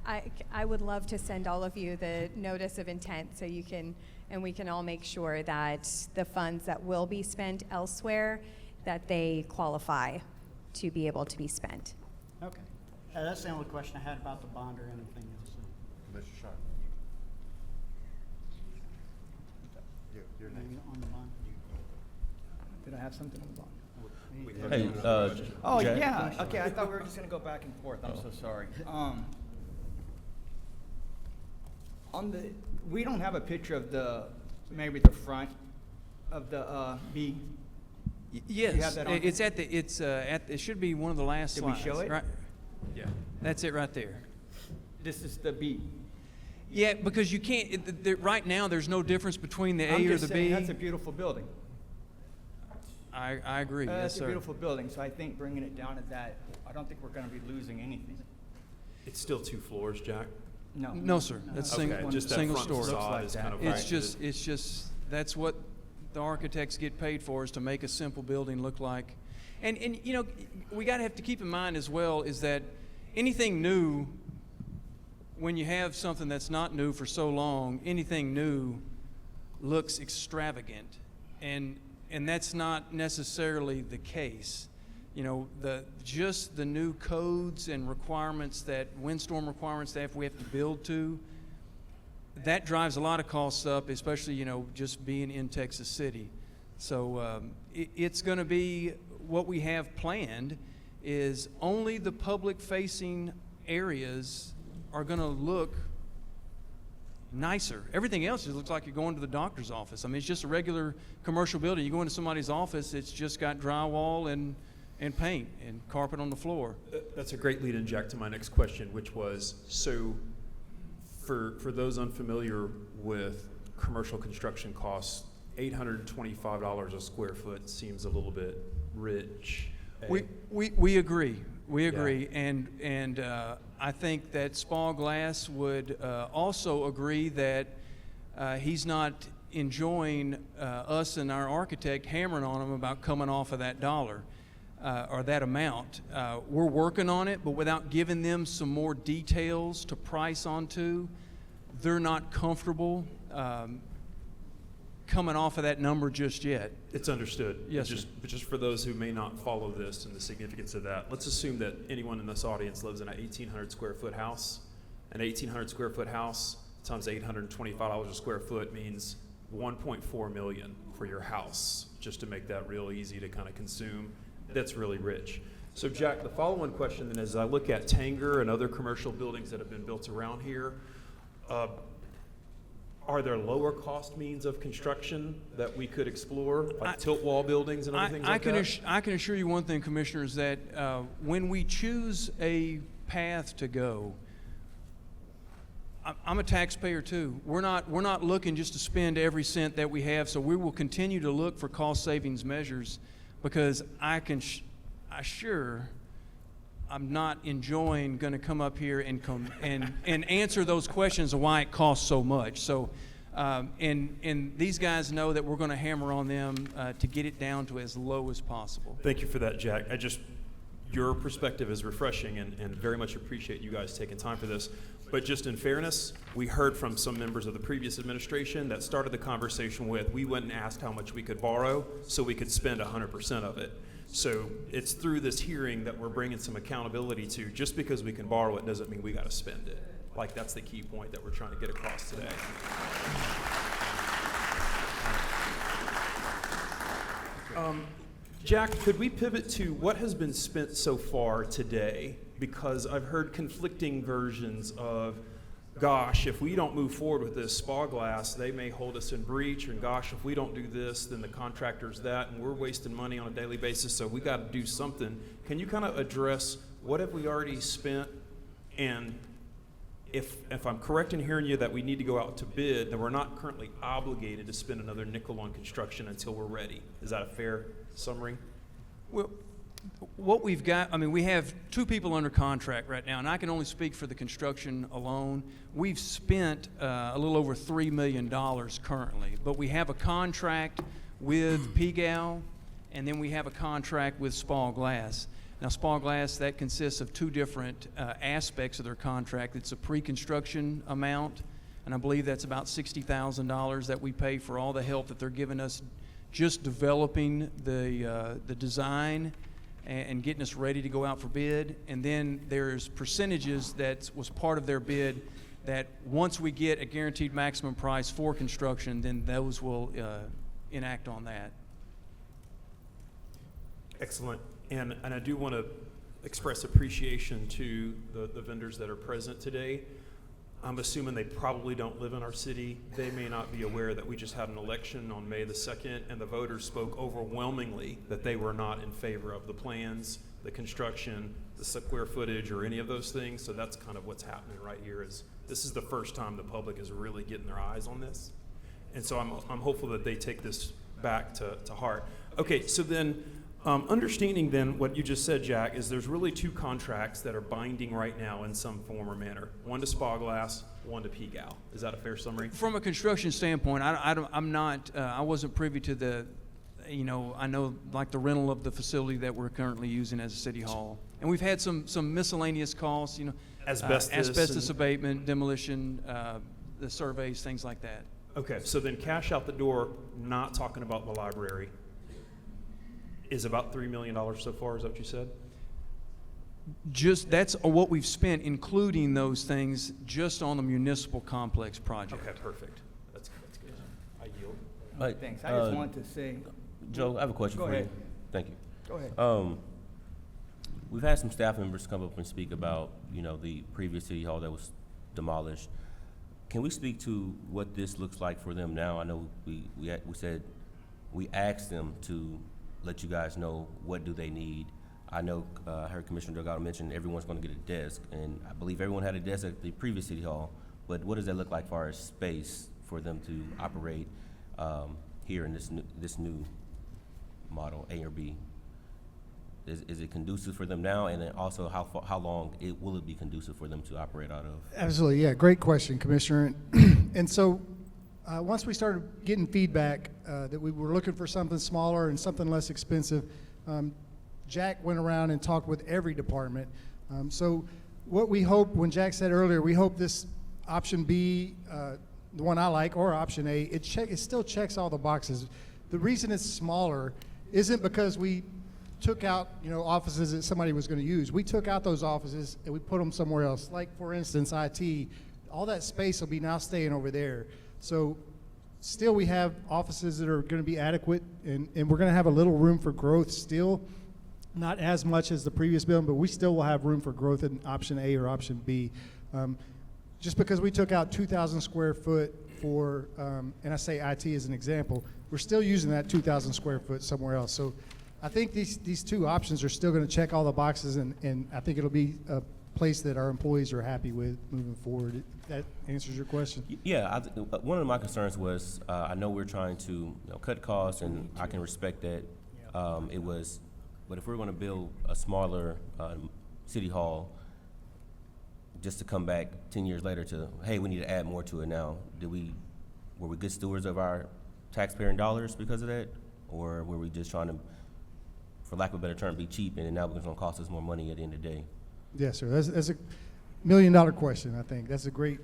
I would love to send all of you the notice of intent so you can, and we can all make sure that the funds that will be spent elsewhere, that they qualify to be able to be spent. Okay. That's the only question I had about the bond or anything else. Mr. Sharp. You're next. On the bond? Did I have something on the bond? Hey, Oh, Jack? yeah, okay, I thought we were just gonna go back and forth, I'm so sorry. We don't have a picture of maybe the front of the, B. Yes, You have that on? it should be one of the last Did we slides. show it? Right. Yeah, that's it right there. This is the B. Yeah, because you can't, right now, there's no difference between the I'm A or just the saying, B. that's a beautiful building. I agree, yes, That's a sir. beautiful building, so I think bringing it down to that, I don't think we're gonna be losing anything. It's still 2 floors, Jack? No. No, sir, that's Okay, single, just that single front story. facade is kind of It's just, that's what the architects get paid for, is to make a simple building look like. And you know, we gotta have to keep in mind as well is that anything new, when you have something that's not new for so long, anything new looks extravagant. And that's not necessarily the case. You know, just the new codes and requirements that, windstorm requirements that we have to build to, that drives a lot of costs up, especially, you know, just being in Texas City. So it's going to be, what we have planned is only the public-facing areas are going to look nicer. Everything else just looks like you're going to the doctor's office. I mean, it's just a regular commercial building. You go into somebody's office, it's just got drywall and paint and carpet on the floor. That's a great lead-in, Jack, to my next question, which was, so for those unfamiliar with commercial construction costs $825 a square foot seems a little bit rich. We agree. We agree, and I think that Spall Glass would also agree that he's not enjoying us and our architect hammering on him about coming off of that dollar or that amount. We're working on it, but without giving them some more details to price onto, they're not comfortable coming off of that number just yet. It's understood. Yes, But just for those who may not follow this and the significance of that, let's assume that anyone in this audience lives in an 1,800 square foot house. An 1,800 square foot house times $825 a square foot means 1.4 million for your house, just to make that real easy to kind of consume. That's really rich. So Jack, the follow-on question then is, I look at Tanger and other commercial buildings that have been built around here, are there lower cost means of construction that we could explore, like tilt wall buildings and other things like that? I can assure you one thing, Commissioners, that when we choose a path to go, I'm a taxpayer too. We're not looking just to spend every cent that we have, so we will continue to look for cost savings measures, because I assure I'm not enjoying going to come up here and answer those questions of why it costs so much. So, and these guys know that we're going to hammer on them to get it down to as low as possible. Thank you for that, Jack. Your perspective is refreshing, and very much appreciate you guys taking time for this. But just in fairness, we heard from some members of the previous administration that started the conversation with, we went and asked how much we could borrow so we could spend 100% of it. So it's through this hearing that we're bringing some accountability to, just because we can borrow it doesn't mean we got to spend it. Like, that's the key point that we're trying to get across today. Jack, could we pivot to what has been spent so far today? Because I've heard conflicting versions of, gosh, if we don't move forward with this Spall Glass, they may hold us in breach, and gosh, if we don't do this, then the contractor's that, and we're wasting money on a daily basis, so we got to do something. Can you kind of address what have we already spent, and if I'm correct in hearing you that we need to go out to bid, then we're not currently obligated to spend another nickel on construction until we're ready. Is that a fair summary? Well, what we've got, I mean, we have 2 people under contract right now, and I can only speak for the construction alone. We've spent a little over $3 million currently, but we have a contract with PGAL, and then we have a contract with Spall Glass. Now, Spall Glass, that consists of 2 different aspects of their contract. It's a pre-construction amount, and I believe that's about $60,000 that we pay for all the help that they're giving us just developing the design and getting us ready to go out for bid. And then there's percentages that was part of their bid that once we get a guaranteed maximum price for construction, then those will enact on that. Excellent. And I do want to express appreciation to the vendors that are present today. I'm assuming they probably don't live in our city. They may not be aware that we just had an election on May the 2nd, and the voters spoke overwhelmingly that they were not in favor of the plans, the construction, the square footage, or any of those things. So that's kind of what's happening right here. Is this is the first time the public is really getting their eyes on this. And so I'm hopeful that they take this back to heart. Okay, so then understanding then what you just said, Jack, is there's really 2 contracts that are binding right now in some form or manner. One to Spall Glass, one to PGAL. Is that a fair summary? From a construction standpoint, I'm not, I wasn't privy to the, I know like the rental of the facility that we're currently using as a city hall. And we've had some miscellaneous costs, asbestos abatement, demolition, the surveys, things like that. Okay, so then cash out the door, not talking about the library, is about $3 million so far. Is that what you said? Just that's what we've spent, including those things, just on the municipal complex project. Okay, perfect. That's good. I yield. Thanks. I just wanted to say, Joe, I have a question Go for ahead. you. Thank you. Go ahead. We've had some staff members come up and speak about, the previous city hall that was demolished. Can we speak to what this looks like for them now? I know we said we asked them to let you guys know what do they need. I know I heard Commissioner Delgado mention everyone's going to get a desk, and I believe everyone had a desk at the previous city hall. But what does that look like as far as space for them to operate here in this new model, A or B? Is it conducive for them now, and then also how long will it be conducive for them to operate out of? Absolutely, yeah, great question, Commissioner. And so, once we started getting feedback that we were looking for something smaller and something less expensive, Jack went around and talked with every department. So what we hope, when Jack said earlier, we hope this option B, the one I like, or option A, it still checks all the boxes. The reason it's smaller isn't because we took out, offices that somebody was going to use. We took out those offices and we put them somewhere else. Like, for instance, IT, all that space will be now staying over there. So still we have offices that are going to be adequate, and we're going to have a little room for growth still. Not as much as the previous building, but we still will have room for growth in option A or option B. Just because we took out 2,000 square foot for, and I say IT as an example, we're still using that 2,000 square foot somewhere else. So I think these two options are still going to check all the boxes, and I think it'll be a place that our employees are happy with moving forward. That answers your question? Yeah, one of my concerns was, I know we're trying to cut costs, and I can respect that. But if we're going to build a smaller city hall, just to come back 10 years later to, hey, we need to add more to it now, were we good stewards of our taxpayer dollars because of that? Or were we just trying to, for lack of a better term, be cheap, and now it's going to cost us more money at the end of the day? Yes, sir. That's a $1 million question, I think. That's a great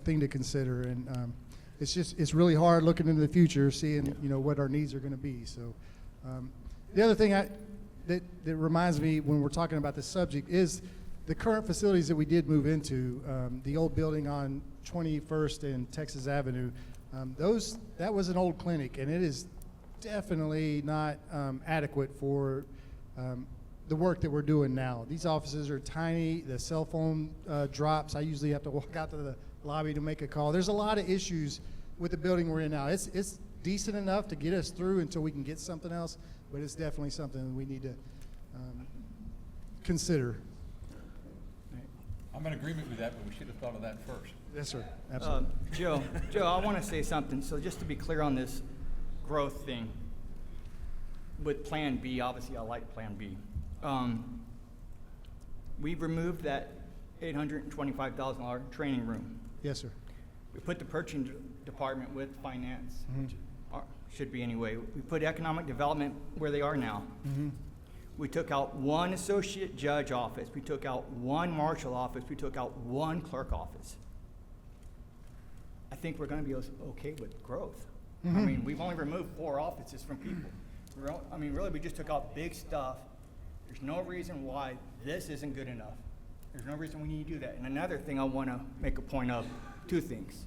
thing to consider. And it's really hard looking into the future, seeing, what our needs are going to be. So the other thing that reminds me when we're talking about this subject is the current facilities that we did move into, the old building on 21st and Texas Avenue. That was an old clinic, and it is definitely not adequate for the work that we're doing now. These offices are tiny. The cell phone drops. I usually have to walk out to the lobby to make a call. There's a lot of issues with the building we're in now. It's decent enough to get us through until we can get something else, but it's definitely something that we need to consider. I'm in agreement with that, but we should have thought of that first. Yes, sir. Absolutely. Joe, I want to say something. So just to be clear on this growth thing, with Plan B, obviously I like Plan B. We've removed that $825,000 training room. Yes, sir. We put the purchasing department with finance, which should be anyway. We put economic development where they are now. We took out one associate judge office. We took out one marshal office. We took out one clerk office. I think we're going to be okay with growth. I mean, we've only removed 4 offices from people. Really, we just took out big stuff. There's no reason why this isn't good enough. There's no reason we need to do that. And another thing I want to make a point of, 2 things.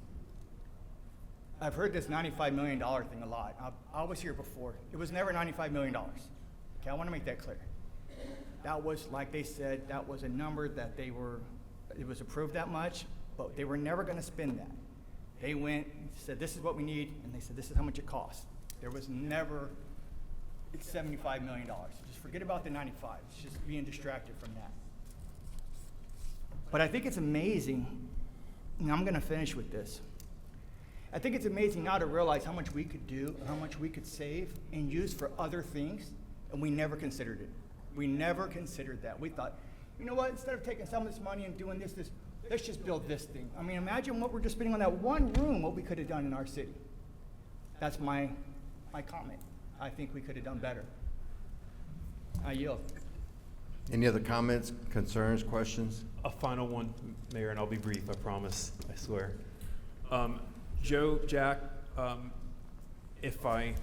I've heard this $95 million thing a lot. I was here before. It was never $95 million. Okay, I want to make that clear. That was, like they said, that was a number that it was approved that much, but they were never going to spend that. They went and said, this is what we need, and they said, this is how much it costs. There was never, it's $75 million. Just forget about the 95. It's just being distracted from that. But I think it's amazing, and I'm going to finish with this. I think it's amazing now to realize how much we could do, how much we could save and use for other things, and we never considered it. We never considered that. We thought, you know what, instead of taking some of this money and doing this, let's just build this thing. I mean, imagine what we're just spending on that one room, what we could have done in our city. That's my comment. I think we could have done better. I yield. Any other comments, concerns, questions? A final one, Mayor, and I'll be brief, I promise, I swear. Joe, Jack, if I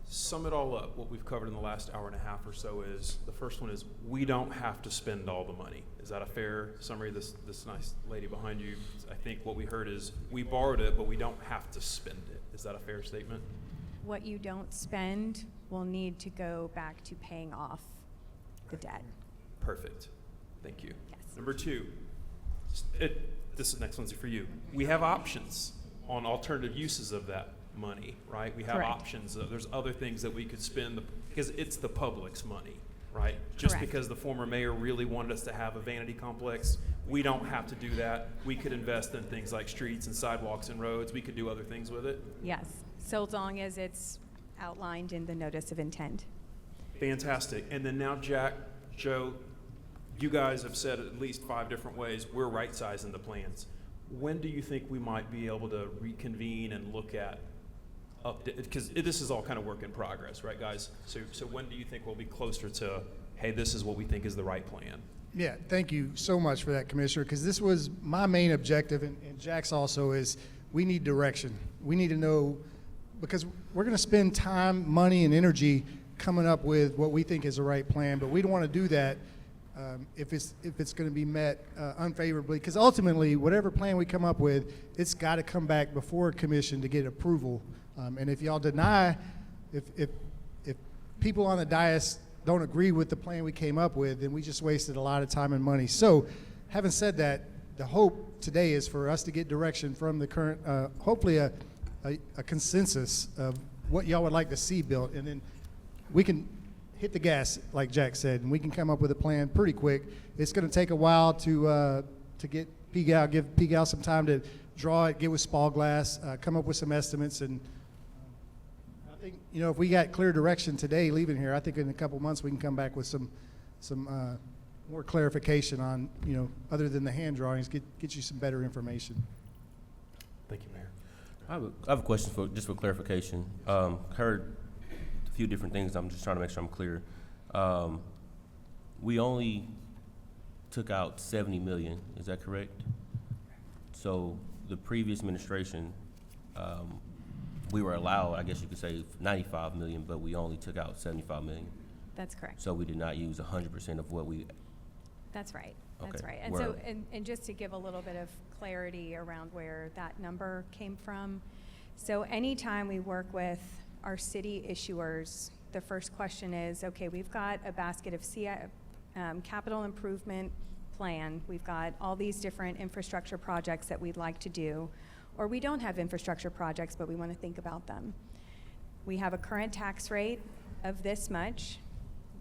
sum it all up, what we've covered in the last hour and a half or so is, the first one is, we don't have to spend all the money. Is that a fair summary? This nice lady behind you, I think what we heard is, we borrowed it, but we don't have to spend it. Is that a fair statement? What you don't spend will need to go back to paying off the debt. Perfect. Thank you. Yes. Number 2, this next one's for you. We have options on alternative uses of that money, right? We have Correct. options. There's other things that we could spend because it's the public's money, right? Just Correct. because the former mayor really wanted us to have a vanity complex, we don't have to do that. We could invest in things like streets and sidewalks and roads. We could do other things with it. Yes, so long as it's outlined in the notice of intent. Fantastic. And then now, Jack, Joe, you guys have said at least 5 different ways we're right-sizing the plans. When do you think we might be able to reconvene and look at update? Because this is all kind of work in progress, right, guys? So when do you think we'll be closer to, hey, this is what we think is the right plan? Yeah, thank you so much for that, Commissioner, because this was my main objective, and Jack's also, is we need direction. We need to know, because we're going to spend time, money, and energy coming up with what we think is the right plan, but we don't want to do that if it's going to be met unfavorably, because ultimately, whatever plan we come up with, it's got to come back before a commission to get approval. And if y'all deny, if people on the dais don't agree with the plan we came up with, then we just wasted a lot of time and money. So, having said that, the hope today is for us to get direction from the current, hopefully a consensus of what y'all would like to see built, and then we can hit the gas, like Jack said, and we can come up with a plan pretty quick. It's going to take a while to get PGAL, give PGAL some time to draw it, get with Spalglass, come up with some estimates, and I think, you know, if we got clear direction today leaving here, I think in a couple months we can come back with some more clarification on, you know, other than the hand drawings, get you some better information. Thank you, Mayor. I have a question just for clarification. Heard a few different things. I'm just trying to make sure I'm clear. We only took out 70 million. Is that correct? So the previous administration, we were allowed, I guess you could say, 95 million, but we only took out 75 million. That's correct. So we did not use 100% of what we. That's right. Okay. That's right. And Where- so, and just to give a little bit of clarity around where that number came from. So anytime we work with our city issuers, the first question is, okay, we've got a basket of capital improvement plan. We've got all these different infrastructure projects that we'd like to do, or we don't have infrastructure projects, but we want to think about them. We have a current tax rate of this much.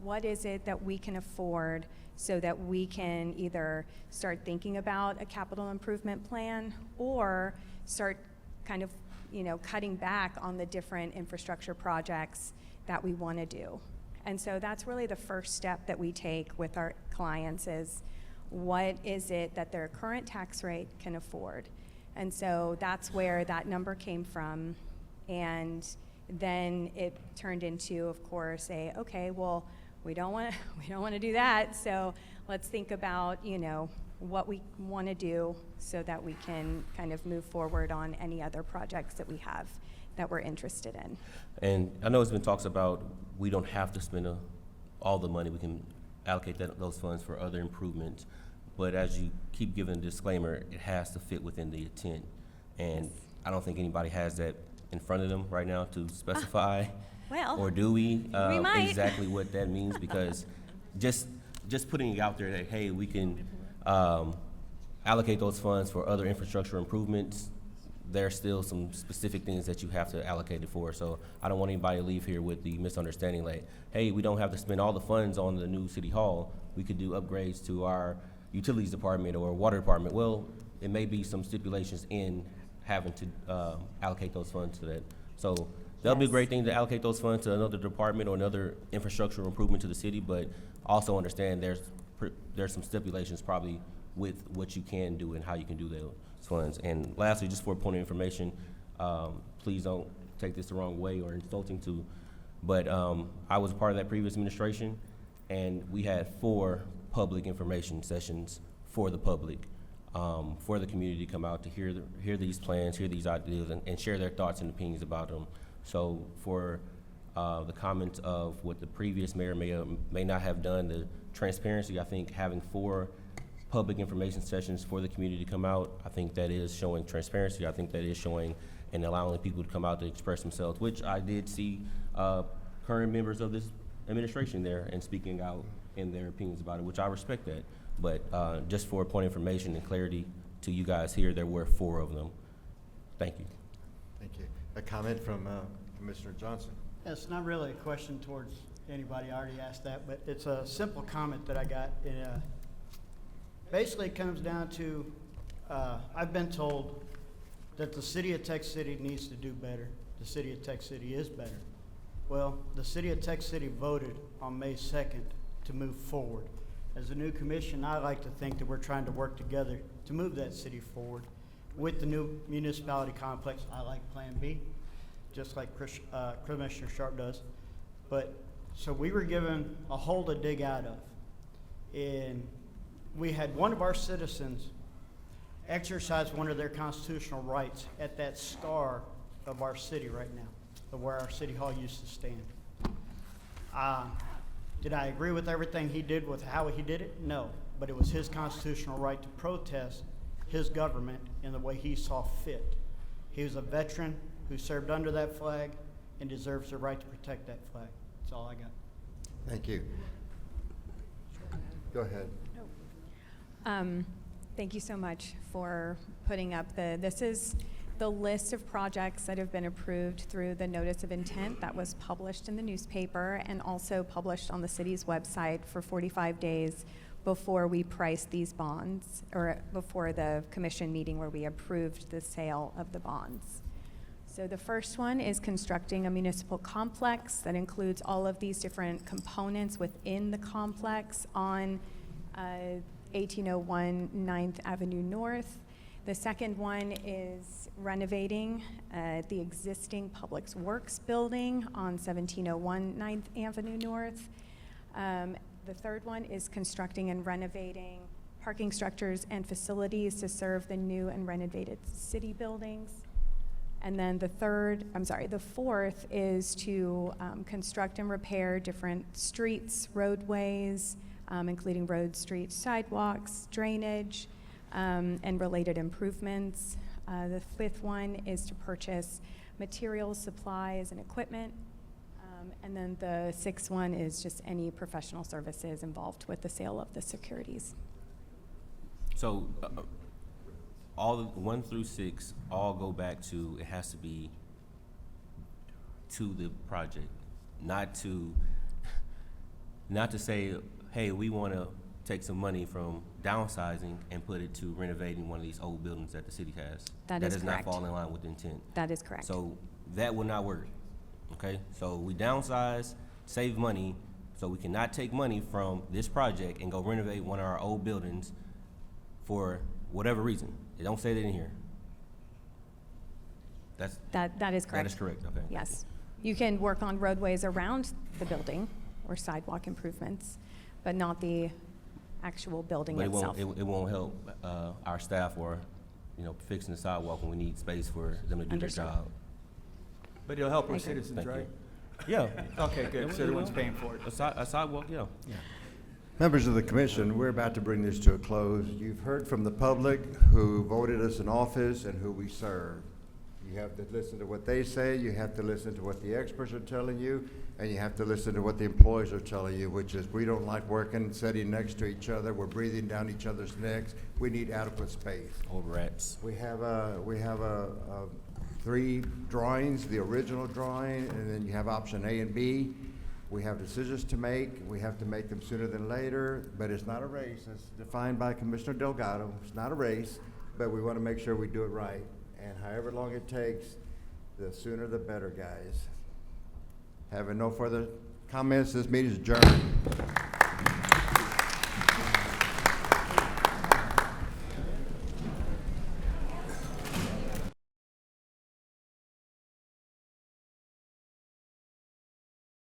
What is it that we can afford so that we can either start thinking about a capital improvement plan or start kind of, you know, cutting back on the different infrastructure projects that we want to do? And so that's really the first step that we take with our clients is, what is it that their current tax rate can afford? And so that's where that number came from. And then it turned into, of course, okay, well, we don't want to do that. So let's think about, you know, what we want to do so that we can kind of move forward on any other projects that we have that we're interested in. And I know it's been talks about we don't have to spend all the money. We can allocate those funds for other improvements. But as you keep giving a disclaimer, it has to fit within the intent. And I don't think anybody has that in front of them right now to specify. Well, or do we might. exactly what that means? Because just putting it out there that, hey, we can allocate those funds for other infrastructure improvements, there's still some specific things that you have to allocate it for. So I don't want anybody to leave here with the misunderstanding like, hey, we don't have to spend all the funds on the new city hall. We could do upgrades to our utilities department or water department. Well, it may be some stipulations in having to allocate those funds to that. So that'll be a great thing to allocate those funds to another department or another infrastructure improvement to the city, but also understand there's some stipulations probably with what you can do and how you can do those funds. And lastly, just for a point of information, please don't take this the wrong way or insulting to, but I was a part of that previous administration, and we had 4 public information sessions for the public, for the community to come out to hear these plans, hear these ideas, and share their thoughts and opinions about them. So for the comments of what the previous mayor may not have done, the transparency, I think having 4 public information sessions for the community to come out, I think that is showing transparency. I think that is showing and allowing people to come out to express themselves, which I did see current members of this administration there and speaking out in their opinions about it, which I respect that. But just for a point of information and clarity to you guys here, there were 4 of them. Thank you. Thank you. A comment from Commissioner Johnson. It's not really a question towards anybody. I already asked that, but it's a simple comment that I got. Basically, it comes down to I've been told that the city of Texas City needs to do better. The city of Texas City is better. Well, the city of Texas City voted on May 2nd to move forward. As a new commission, I like to think that we're trying to work together to move that city forward. With the new municipality complex, I like Plan B, just like Commissioner Sharp does. But, so we were given a hole to dig out of. And we had one of our citizens exercise one of their constitutional rights at that scar of our city right now, of where our city hall used to stand. Did I agree with everything he did with how he did it? No, but it was his constitutional right to protest his government in the way he saw fit. He was a veteran who served under that flag and deserves the right to protect that flag. That's all I got. Thank you. Go ahead. Thank you so much for putting up this is the list of projects that have been approved through the notice of intent that was published in the newspaper and also published on the city's website for 45 days before we priced these bonds, or before the commission meeting where we approved the sale of the bonds. So the first one is constructing a municipal complex that includes all of these different components within the complex on 1801 9th Avenue North. The second one is renovating the existing Public Works building on 1701 9th Avenue North. The third one is constructing and renovating parking structures and facilities to serve the new and renovated city buildings. And then the fourth is to construct and repair different streets, roadways, including road, streets, sidewalks, drainage, and related improvements. The fifth one is to purchase materials, supplies, and equipment. And then the sixth one is just any professional services involved with the sale of the securities. So, all of 1 through 6 all go back to, it has to be to the project, not to say, hey, we want to take some money from downsizing and put it to renovating one of these old buildings that the city has. That is does correct. not fall in line with the intent. That is correct. So that will not work, okay? So we downsize, save money, so we cannot take money from this project and go renovate one of our old buildings for whatever reason. They don't say that in here. That is correct. That is correct, okay. Yes. You can work on roadways around the building or sidewalk improvements, but not the actual building But itself. it won't help our staff or, fixing the sidewalk when we need space for them to do Understood. their job. But it'll help our Thank you. citizens, Thank you. right? Yeah. Okay, good, so everyone's paying for it. A sidewalk, yeah. Members of the commission, we're about to bring this to a close. You've heard from the public who voted us in office and who we serve. You have to listen to what they say, you have to listen to what the experts are telling you, and you have to listen to what the employees are telling you, which is we don't like working, sitting next to each other, we're breathing down each other's necks, we need adequate space. Old rats. We have 3 drawings, the original drawing, and then you have option A and B. We have decisions to make. We have to make them sooner than later, but it's not a race. It's defined by Commissioner Delgado. It's not a race, but we want to make sure we do it right. And however long it takes, the sooner the better, guys. Having no further comments, this meeting is adjourned.